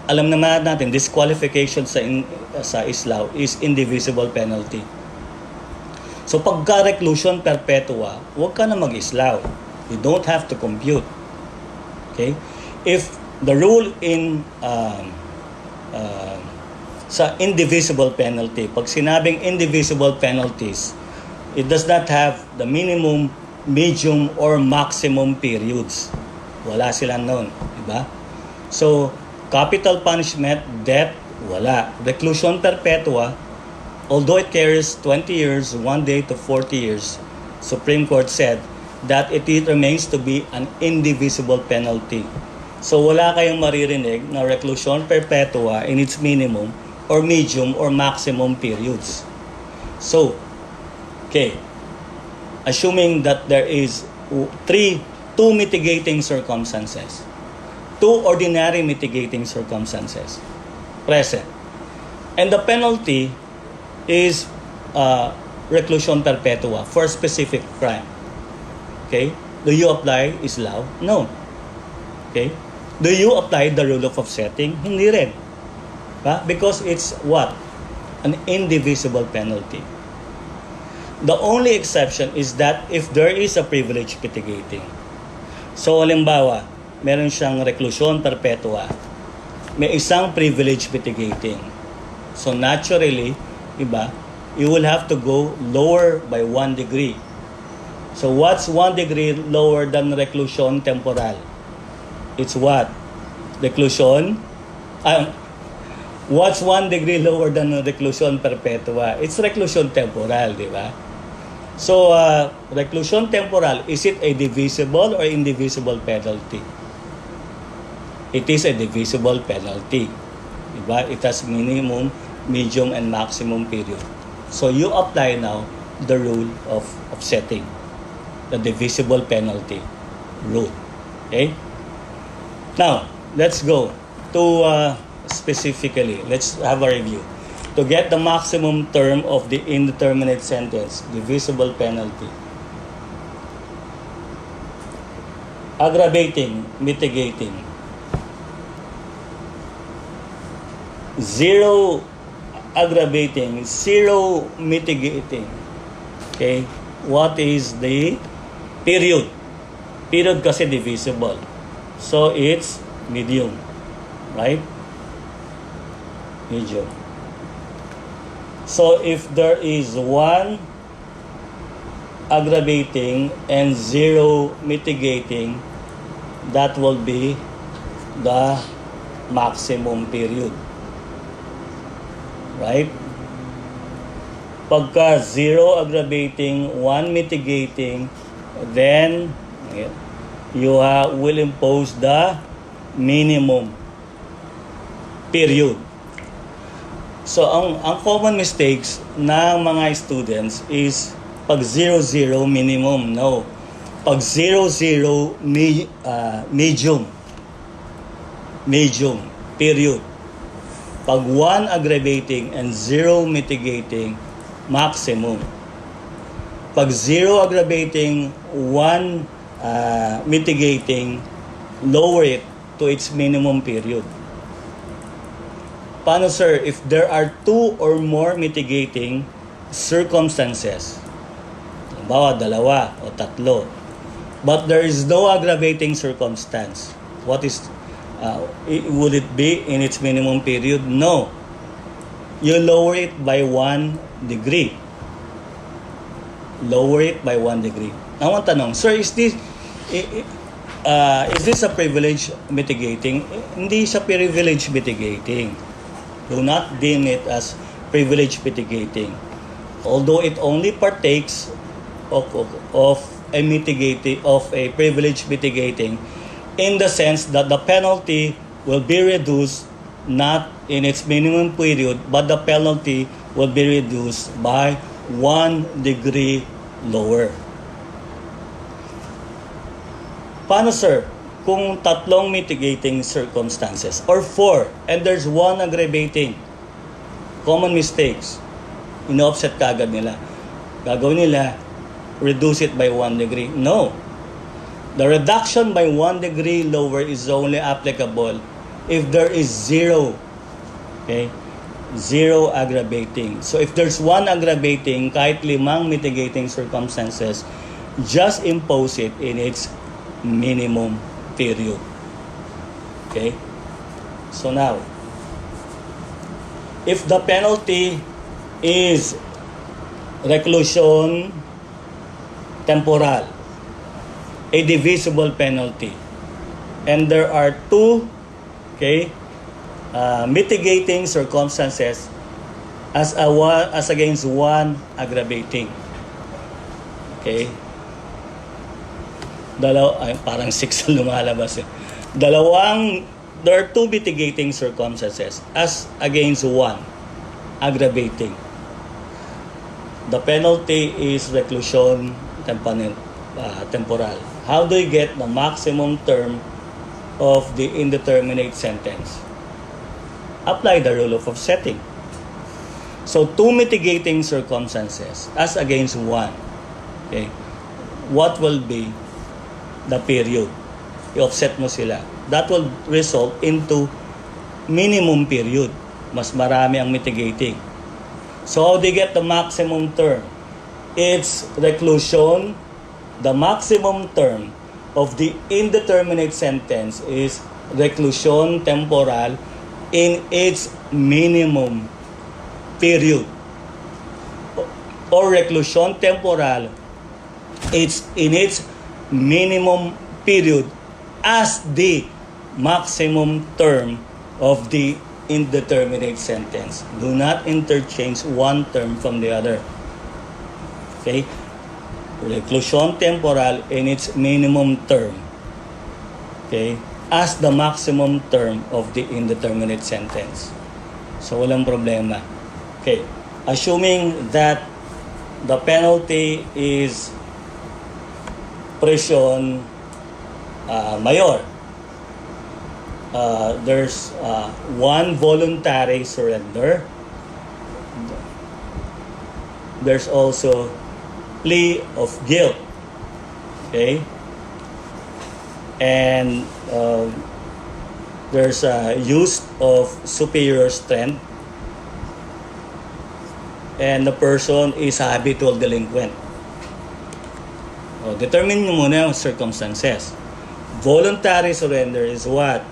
Speaker 1: Alam naman natin, disqualification sa Islaw is indivisible penalty. So pagka reclusion perpetua, huwag ka na mag-Islaw. You don't have to compute. Okay? If the rule in sa indivisible penalty, pag sinabing indivisible penalties, it does not have the minimum, medium, or maximum periods. Wala sila noon. Diba? So, capital punishment, death, wala. Reclusion perpetua, although it carries 20 years, 1 day to 40 years, Supreme Court said that it remains to be an indivisible penalty. So wala kayong maririnig na reclusion perpetua in its minimum or medium or maximum periods. So, okay, assuming that there is two mitigating circumstances, two ordinary mitigating circumstances present, and the penalty is reclusion perpetua for a specific crime. Okay? Do you apply Islaw? No. Okay? Do you apply the rule of offsetting? Hindi rin. Because it's what? An indivisible penalty. The only exception is that if there is a privilege mitigating. So, halimbawa, meron siyang reclusion perpetua. May isang privilege mitigating. So, naturally, diba, you will have to go lower by 1 degree. So what's 1 degree lower than reclusion temporal? It's what? Reclusion? What's 1 degree lower than reclusion perpetua? It's reclusion temporal, di ba? So, reclusion temporal, is it a divisible or indivisible penalty? It is a divisible penalty. Di ba? It has minimum, medium, and maximum period. So, you apply now the rule of offsetting. The divisible penalty rule. Okay? Now, let's go to specifically, let's have a review. To get the maximum term of the indeterminate sentence, divisible penalty. Aggravating, mitigating. 0 aggravating, 0 mitigating. Okay? What is the period? Period kasi divisible. So it's medium, right? Medium. So if there is 1 aggravating and 0 mitigating, that will be the maximum period. Right? Pagka 0 aggravating, 1 mitigating, then you will impose the minimum period. So, ang common mistakes ng mga students is pag 0-0 minimum, no. Pag 0-0 medium, period. Pag 1 aggravating and 0 mitigating, maximum. Pag 0 aggravating, 1 mitigating, lower it to its minimum period. Paano, sir, if there are 2 or more mitigating circumstances? Halimbawa, 2 o 3. But there is no aggravating circumstance. What is, would it be in its minimum period? No. You lower it by 1 degree. Lower it by 1 degree. Now, ang tanong, sir, is this a privilege mitigating? Hindi siya privilege mitigating. Do not deem it as privilege mitigating. Although it only partakes of a privilege mitigating in the sense that the penalty will be reduced not in its minimum period, but the penalty will be reduced by 1 degree lower. Paano, sir? Kung 3 mitigating circumstances or 4 and there's 1 aggravating, common mistakes, ino-offset kagad nila. Gagawin nila, reduce it by 1 degree. No. The reduction by 1 degree lower is only applicable if there is 0. Okay? 0 aggravating. So if there's 1 aggravating, kahit 5 mitigating circumstances, just impose it in its minimum period. Okay? So now, if the penalty is reclusion temporal, a divisible penalty, and there are 2 mitigating circumstances as against 1 aggravating. Okay? Parang 6 lumalabas eh. There are 2 mitigating circumstances as against 1 aggravating. The penalty is reclusion temporal. How do you get the maximum term of the indeterminate sentence? Apply the rule of offsetting. So 2 mitigating circumstances as against 1. Okay? What will be the period? I-offset mo sila. That will result into minimum period. Mas marami ang mitigating. So how do you get the maximum term? It's reclusion. The maximum term of the indeterminate sentence is reclusion temporal in its minimum period. Or reclusion temporal, it's in its minimum period as the maximum term of the indeterminate sentence. Do not interchange one term from the other. Okay? Reclusion temporal in its minimum term. Okay? As the maximum term of the indeterminate sentence. So, walang problema. Okay. Assuming that the penalty is prison mayor. There's 1 voluntary surrender. There's also plea of guilt. Okay? And there's a use of superior strength. And the person is a habitual delinquent. Determine nyo muna yung circumstances. Voluntary surrender is what?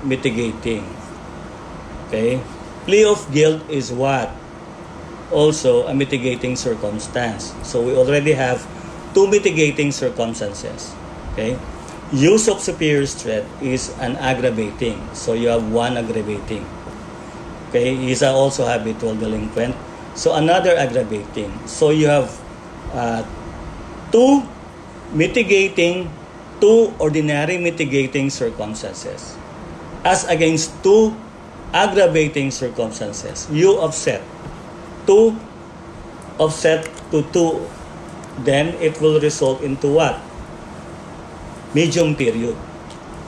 Speaker 1: Mitigating. Okay? Plea of guilt is what? Also a mitigating circumstance. So we already have two mitigating circumstances. Okay? Use of superior strength is an aggravating. So you have one aggravating. Okay? He's also habitual delinquent. So another aggravating. So you have two mitigating, two ordinary mitigating circumstances as against two aggravating circumstances. You offset two to two, then it will result into what? Medium period.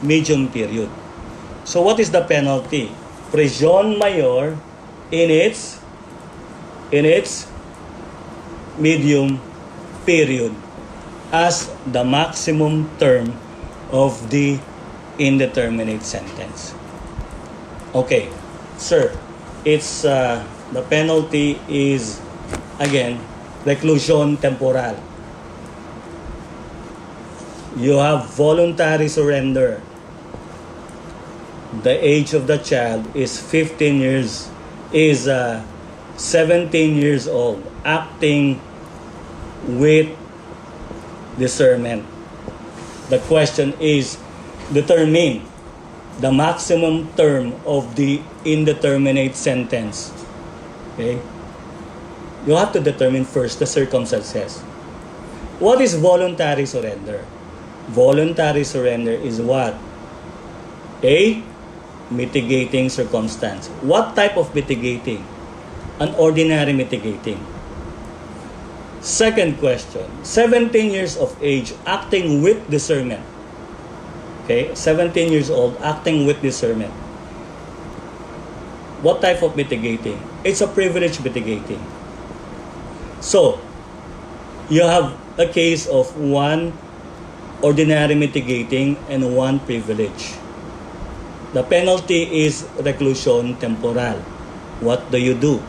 Speaker 1: Medium period. So what is the penalty? Prisión mayor in its medium period as the maximum term of the indeterminate sentence. Okay, sir, it's the penalty is again reclusion temporal. You have voluntary surrender. The age of the child is 15 years, is 17 years old, acting with discernment. The question is, determine the maximum term of the indeterminate sentence. Okay? You have to determine first the circumstances. What is voluntary surrender? Voluntary surrender is what? A mitigating circumstance. What type of mitigating? An ordinary mitigating. Second question, 17 years of age, acting with discernment. Okay, 17 years old, acting with discernment. What type of mitigating? It's a privilege mitigating. So, you have a case of one ordinary mitigating and one privilege. The penalty is reclusion temporal. What do you do?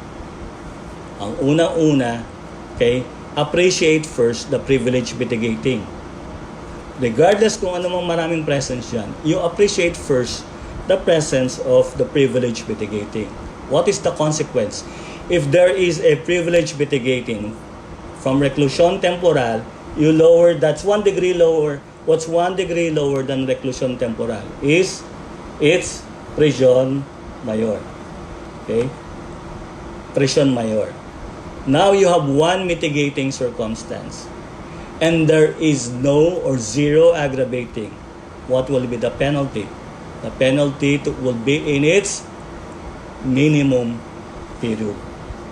Speaker 1: Ang una-una, okay, appreciate first the privilege mitigating. Regardless kung ano mang maraming presence yan, you appreciate first the presence of the privilege mitigating. What is the consequence? If there is a privilege mitigating from reclusion temporal, you lower, that's 1 degree lower. What's 1 degree lower than reclusion temporal? It's prisión mayor. Okay? Prisión mayor. Now you have one mitigating circumstance and there is no or zero aggravating. What will be the penalty? The penalty will be in its minimum period.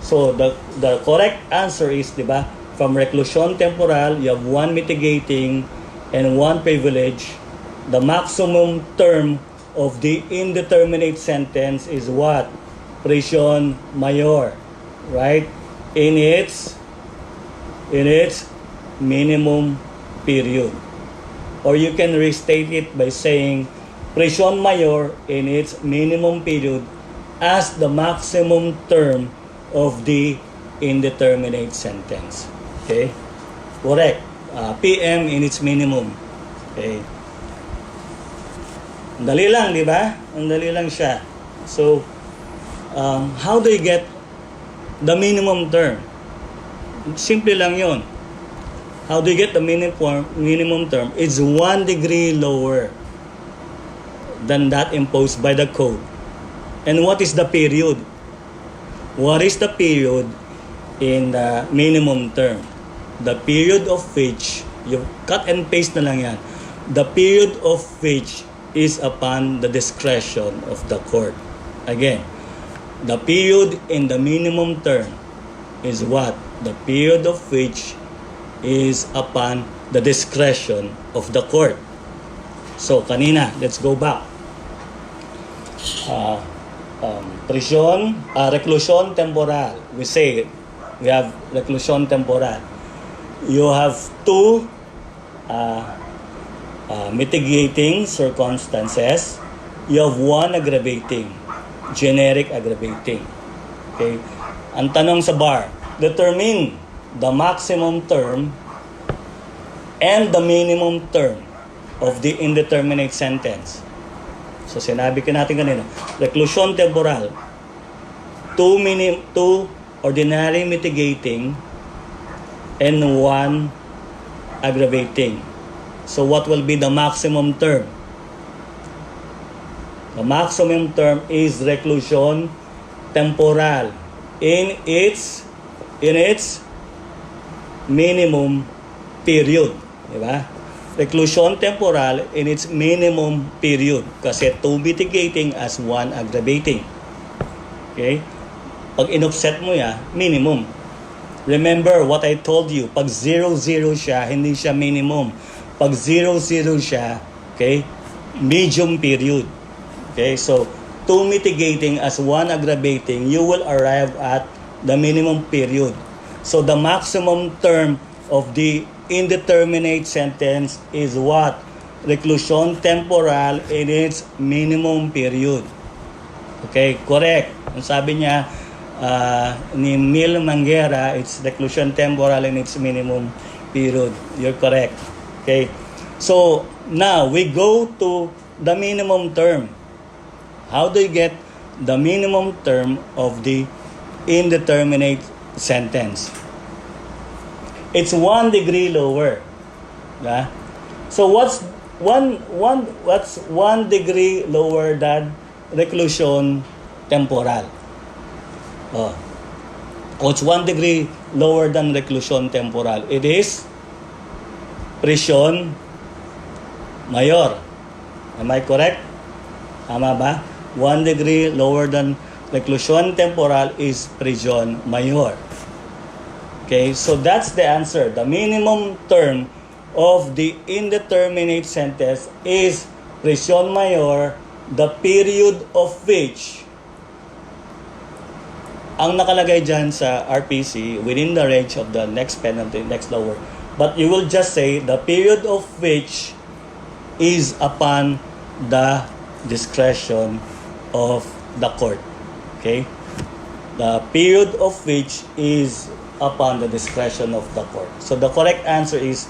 Speaker 1: So the correct answer is, diba, from reclusion temporal, you have one mitigating and one privilege. The maximum term of the indeterminate sentence is what? Prisión mayor, right? In its minimum period. Or you can restate it by saying prisión mayor in its minimum period as the maximum term of the indeterminate sentence. Okay? Correct. PM in its minimum. Okay? Ang dali lang, di ba? Ang dali lang siya. So, how do you get the minimum term? Simple lang yon. How do you get the minimum term? It's 1 degree lower than that imposed by the code. And what is the period? What is the period in the minimum term? The period of which, you cut and paste na lang yan. The period of which is upon the discretion of the court. Again, the period in the minimum term is what? The period of which is upon the discretion of the court. So, kanina, let's go back. Reclusion temporal. We say, we have reclusion temporal. You have two mitigating circumstances. You have one aggravating, generic aggravating. Okay? Ang tanong sa bar, determine the maximum term and the minimum term of the indeterminate sentence. So sinabi ko natin kanina, reclusion temporal, two ordinary mitigating and one aggravating. So what will be the maximum term? The maximum term is reclusion temporal in its minimum period, di ba? Reclusion temporal in its minimum period kasi 2 mitigating as 1 aggravating. Okay? Pag in-offset mo ya, minimum. Remember what I told you, pag 0-0 siya, hindi siya minimum. Pag 0-0 siya, okay, medium period. Okay, so 2 mitigating as 1 aggravating, you will arrive at the minimum period. So the maximum term of the indeterminate sentence is what? Reclusion temporal in its minimum period. Okay, correct. Ang sabi niya ni Mil Manguera, it's reclusion temporal in its minimum period. You're correct. Okay, so now we go to the minimum term. How do you get the minimum term of the indeterminate sentence? It's 1 degree lower. Yeah? So what's 1 degree lower than reclusion temporal? What's 1 degree lower than reclusion temporal? It is prisión mayor. Am I correct? Tama ba? 1 degree lower than reclusion temporal is prisión mayor. Okay, so that's the answer. The minimum term of the indeterminate sentence is prisión mayor, the period of which ang nakalagay dyan sa RPC within the range of the next penalty, next lower. But you will just say the period of which is upon the discretion of the court. Okay? The period of which is upon the discretion of the court. So the correct answer is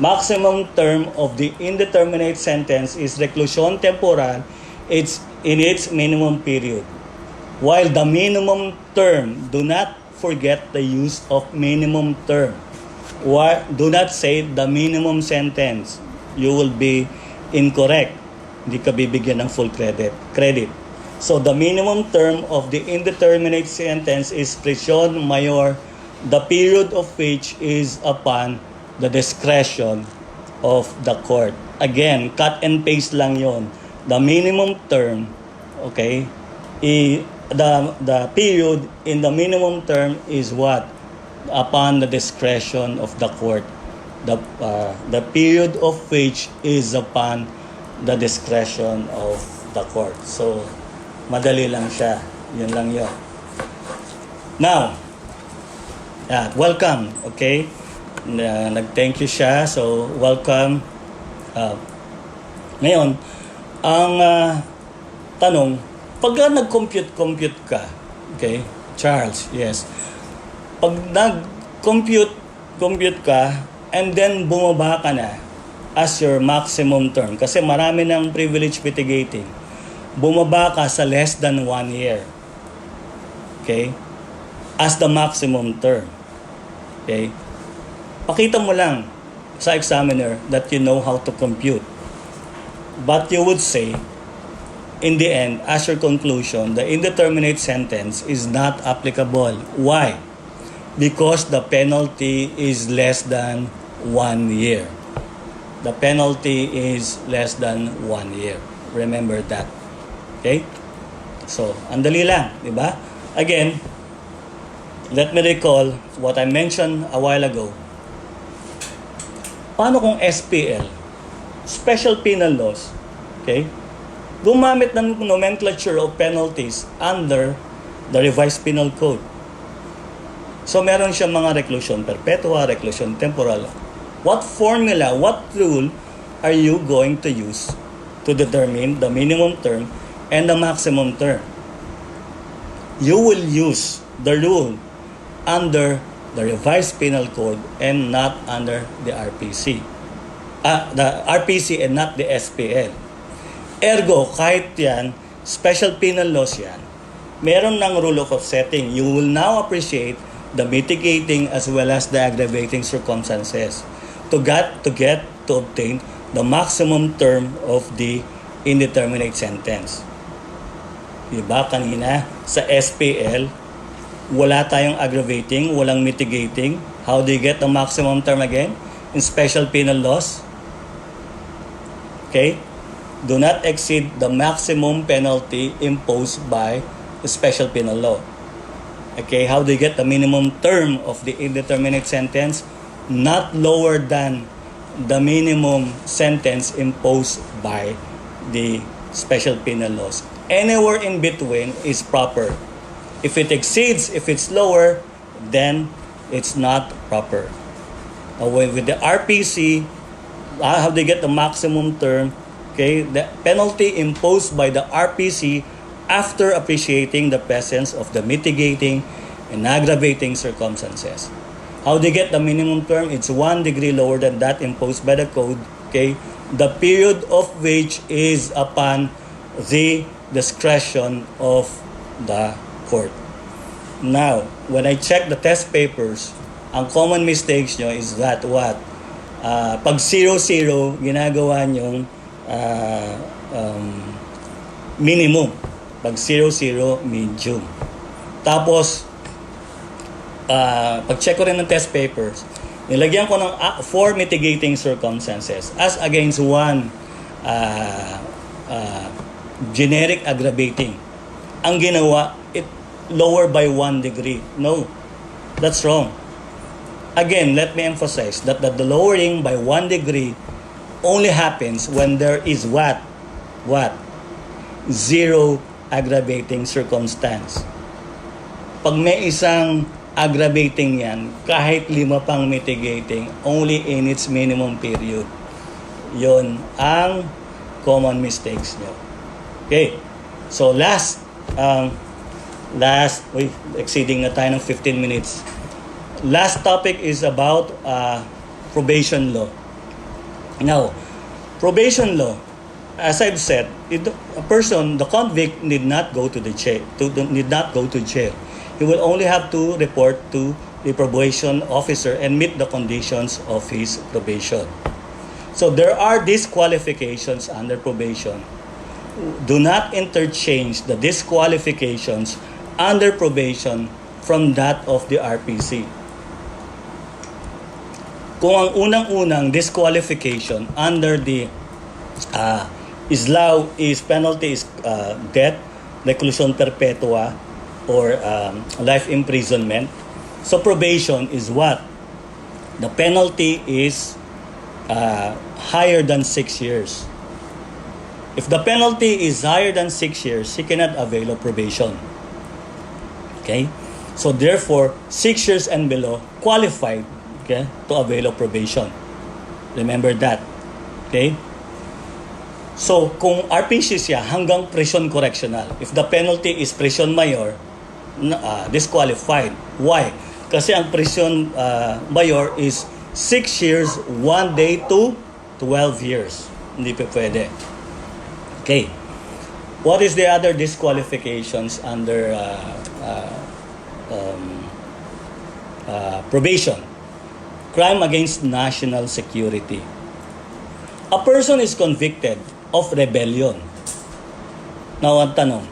Speaker 1: maximum term of the indeterminate sentence is reclusion temporal. It's in its minimum period. While the minimum term, do not forget the use of minimum term. Do not say the minimum sentence. You will be incorrect. Hindi ka bibigyan ng full credit. So the minimum term of the indeterminate sentence is prisión mayor, the period of which is upon the discretion of the court. Again, cut and paste lang yon. The minimum term, okay, the period in the minimum term is what? Upon the discretion of the court. The period of which is upon the discretion of the court. So, madali lang siya. Yun lang yun. Now, welcome. Okay? Nag-thank you siya. So, welcome. Ngayon, ang tanong, pagka nag-compute ka, okay? Charles, yes. Pag nag-compute ka, and then bumaba ka na as your maximum term, kasi marami ng privilege mitigating, bumaba ka sa less than 1 year. Okay? As the maximum term. Okay? Pakita mo lang sa examiner that you know how to compute. But you would say, in the end, as your conclusion, the indeterminate sentence is not applicable. Why? Because the penalty is less than 1 year. The penalty is less than 1 year. Remember that. Okay? So, andali lang, di ba? Again, let me recall what I mentioned a while ago. Paano kung SPL, Special Penal Laws, okay, gumamit ng nomenclature of penalties under the Revised Penal Code? So, meron siyang mga reclusion perpetua, reclusion temporal. What formula, what rule are you going to use to determine the minimum term and the maximum term? You will use the rule under the Revised Penal Code and not under the RPC. the RPC and not the SPL. Ergo, kahit yan, special penal laws yan, meron ng rule of offsetting. You will now appreciate the mitigating as well as the aggravating circumstances to obtain the maximum term of the indeterminate sentence. Diba kanina sa SPL, wala tayong aggravating, walang mitigating. How do you get the maximum term again? In special penal laws, okay, do not exceed the maximum penalty imposed by the special penal law. Okay, how do you get the minimum term of the indeterminate sentence? Not lower than the minimum sentence imposed by the special penal laws. Anywhere in between is proper. If it exceeds, if it's lower, then it's not proper. With the RPC, how do you get the maximum term? Okay, the penalty imposed by the RPC after appreciating the presence of the mitigating and aggravating circumstances. How do you get the minimum term? It's 1 degree lower than that imposed by the code. Okay, the period of which is upon the discretion of the court. Now, when I check the test papers, ang common mistakes nyo is that what? Pag 0-0, ginagawa nyong minimum. Pag 0-0, medium. Tapos, pag check ko rin ng test papers, nilagyan ko ng 4 mitigating circumstances as against 1 generic aggravating. Ang ginawa, it lower by 1 degree. No, that's wrong. Again, let me emphasize that the lowering by 1 degree only happens when there is what? 0 aggravating circumstance. Pag may isang aggravating yan, kahit 5 pang mitigating, only in its minimum period. Yon ang common mistakes nyo. Okay. So exceeding na tayo ng 15 minutes. Last topic is about probation law. Now, probation law, as I've said, the convict need not go to jail. He will only have to report to the probation officer and meet the conditions of his probation. So there are disqualifications under probation. Do not interchange the disqualifications under probation from that of the RPC. Kung ang unang-unang disqualification under the law is penalty is death, reclusion perpetua, or life imprisonment. So probation is what? The penalty is higher than 6 years. If the penalty is higher than 6 years, he cannot avail of probation. Okay? So therefore, 6 years and below qualified, okay, to avail of probation. Remember that. Okay? So, kung RPC siya, hanggang prison correctional. If the penalty is prison mayor, disqualified. Why? Kasi ang prison mayor is 6 years, 1 day to 12 years. Hindi pa pwede. Okay. What is the other disqualifications under probation? Crime against national security. A person is convicted of rebellion. Now, ang tanong,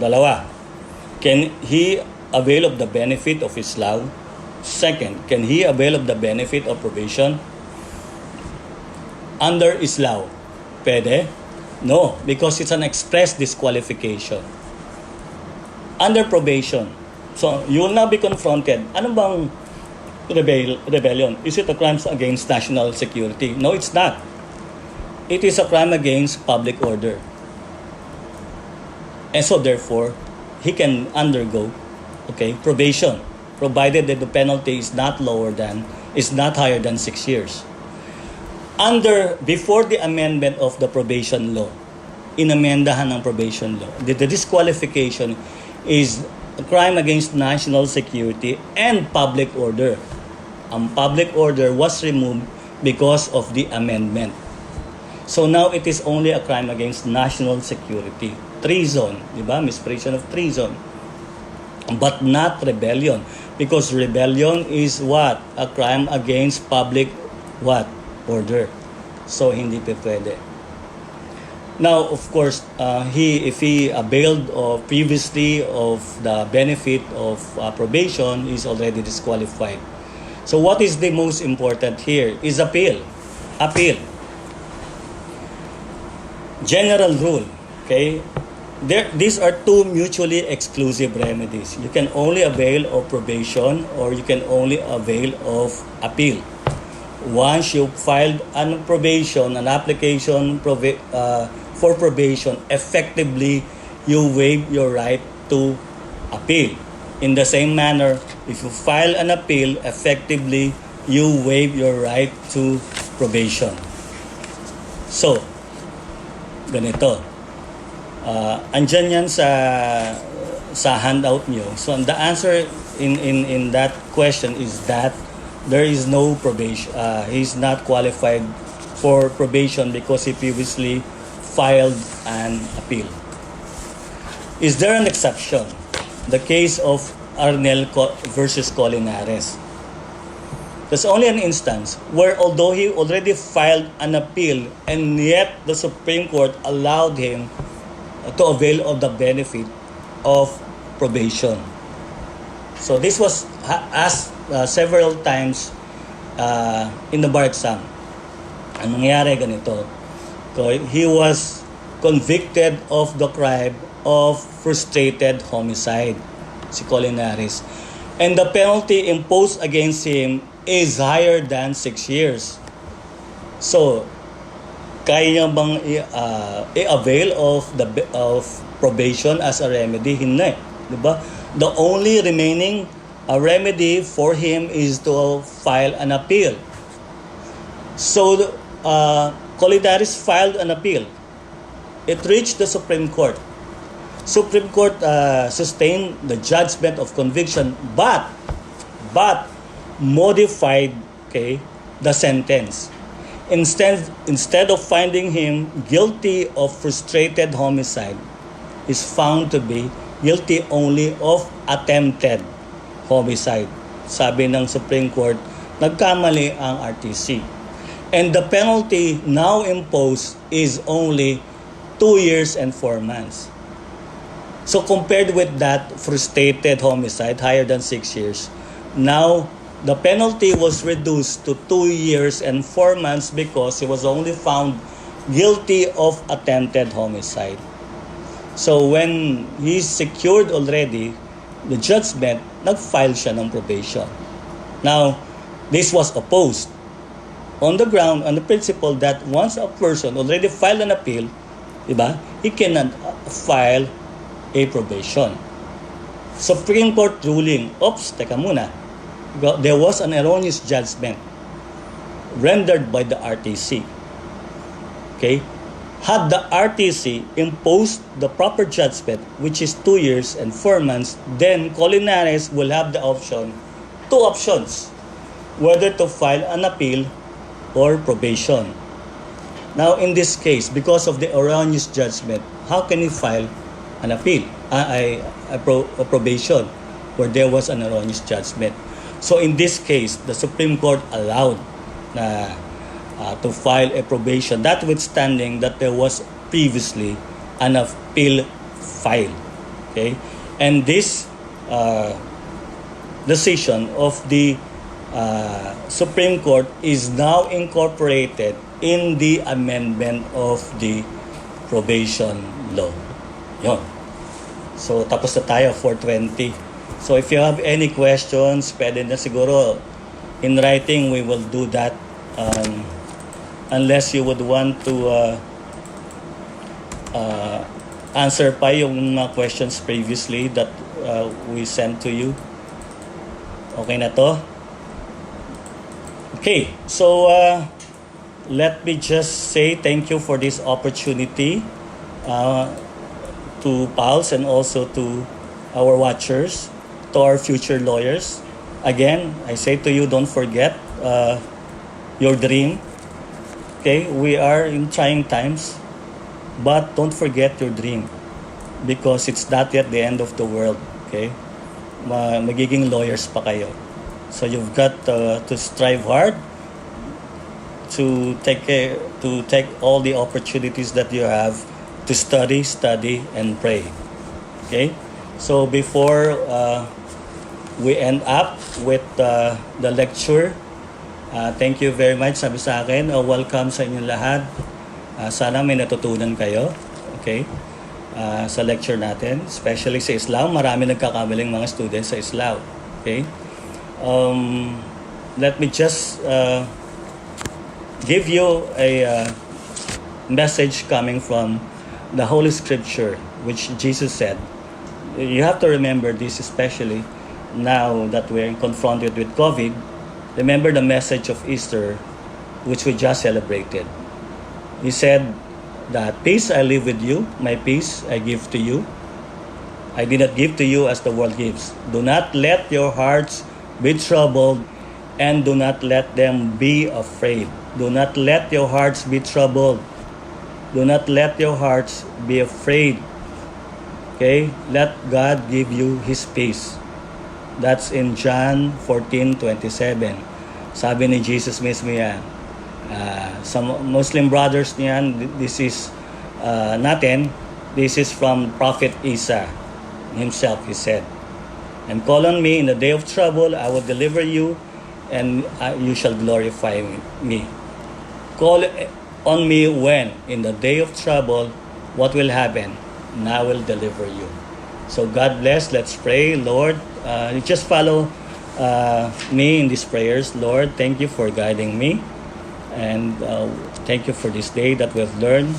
Speaker 1: dalawa. Can he avail of the benefit of his law? Second, can he avail of the benefit of probation? Under Islaw, pwede? No, because it's an express disqualification. Under probation, so you will now be confronted. Ano bang rebellion? Is it a crime against national security? No, it's not. It is a crime against public order. And so therefore, he can undergo, okay, probation, provided that the penalty is not higher than 6 years. Before the amendment of the probation law, inamendahan ng probation law, the disqualification is a crime against national security and public order. Ang public order was removed because of the amendment. So now it is only a crime against national security. Treason, di ba? Misprision of treason. But not rebellion. Because rebellion is what? A crime against public what? Order. So hindi pa pwede. Now, of course, if he availed previously of the benefit of probation, is already disqualified. So what is the most important here is appeal. Appeal. General rule, okay? These are two mutually exclusive remedies. You can only avail of probation or you can only avail of appeal. Once you filed an application for probation, effectively you waive your right to appeal. In the same manner, if you file an appeal, effectively you waive your right to probation. So, ganito. Andyan yan sa handout nyo. So the answer in that question is that there is no probation. He's not qualified for probation because he previously filed an appeal. Is there an exception? The case of Arnel versus Colinares. There's only an instance where although he already filed an appeal and yet the Supreme Court allowed him to avail of the benefit of probation. So this was asked several times in the bar exam. Ang nangyari ganito, he was convicted of the crime of frustrated homicide, si Colinares. And the penalty imposed against him is higher than 6 years. So, kaya niya bang i-avail of probation as a remedy? Hindi, di ba? The only remaining remedy for him is to file an appeal. So, Colinares filed an appeal. It reached the Supreme Court. Supreme Court sustained the judgment of conviction, but modified, the sentence. Instead of finding him guilty of frustrated homicide, is found to be guilty only of attempted homicide. Sabi ng Supreme Court, nagkamali ang RTC. And the penalty now imposed is only 2 years and 4 months. So compared with that frustrated homicide, higher than 6 years, now the penalty was reduced to 2 years and 4 months because he was only found guilty of attempted homicide. So when he secured already the judgment, nag-file siya ng probation. Now, this was opposed on the principle that once a person already filed an appeal, diba, he cannot file a probation. Supreme Court ruling, teka muna, there was an erroneous judgment rendered by the RTC. Okay? Had the RTC imposed the proper judgment, which is 2 years and 4 months, then Colinares will have the two options, whether to file an appeal or probation. Now, in this case, because of the erroneous judgment, how can he file an appeal, a probation, where there was an erroneous judgment? So in this case, the Supreme Court allowed to file a probation, notwithstanding that there was previously an appeal filed. Okay, and this decision of the Supreme Court is now incorporated in the amendment of the probation law. Yon. So tapos na tayo, 4:20. So if you have any questions, pwede na siguro in writing, we will do that. Unless you would want to answer pa yung mga questions previously that we sent to you. Okay na to? Okay, so let me just say thank you for this opportunity to PALS and also to our watchers, to our future lawyers. Again, I say to you, don't forget, your dream. Okay, we are in trying times, but don't forget your dream because it's not yet the end of the world. Okay, magiging lawyers pa kayo. So you've got to strive hard to take all the opportunities that you have to study, and pray. Okay, so before we end up with the lecture, thank you very much. Sabi sa akin, welcome sa inyong lahat. Sana may natutunan kayo. Okay, sa lecture natin, especially sa Islam. Marami nagkakamaling mga students sa Islam. Okay, let me just give you a message coming from the Holy Scripture, which Jesus said. You have to remember this, especially now that we're confronted with COVID. Remember the message of Easter, which we just celebrated. He said that, "Peace I leave with you, my peace I give to you. I did not give to you as the world gives. Do not let your hearts be troubled, and do not let them be afraid." Do not let your hearts be troubled. Do not let your hearts be afraid. Okay? Let God give you His peace. That's in John 14:27. Sabi ni Jesus mismo yan. Sa Muslim brothers niyan, this is natin, this is from Prophet Isa himself, he said. "And call on me in the day of trouble, I will deliver you, and you shall glorify me." Call on me when? In the day of trouble, what will happen? And I will deliver you. So God bless. Let's pray. Lord, you just follow me in these prayers. Lord, thank you for guiding me. And thank you for this day that we've learned.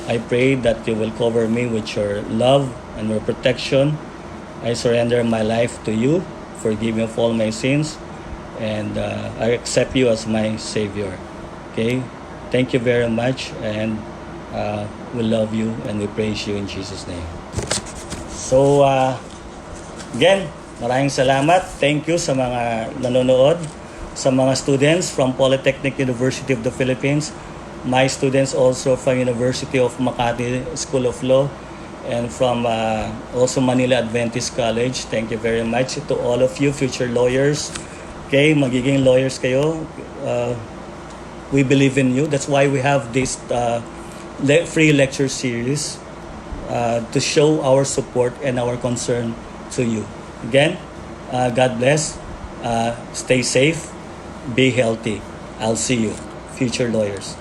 Speaker 1: I pray that you will cover me with your love and your protection. I surrender my life to you. Forgive me of all my sins. And I accept you as my Savior. Okay? Thank you very much. And we love you and we praise you in Jesus' name. So, again, maraming salamat. Thank you sa mga nanonood, sa mga students from Polytechnic University of the Philippines, my students also from University of Makati School of Law, and from also Manila Adventist College. Thank you very much to all of you future lawyers. Okay, magiging lawyers kayo. We believe in you. That's why we have this free lecture series to show our support and our concern to you. Again, God bless. Stay safe. Be healthy. I'll see you, future lawyers.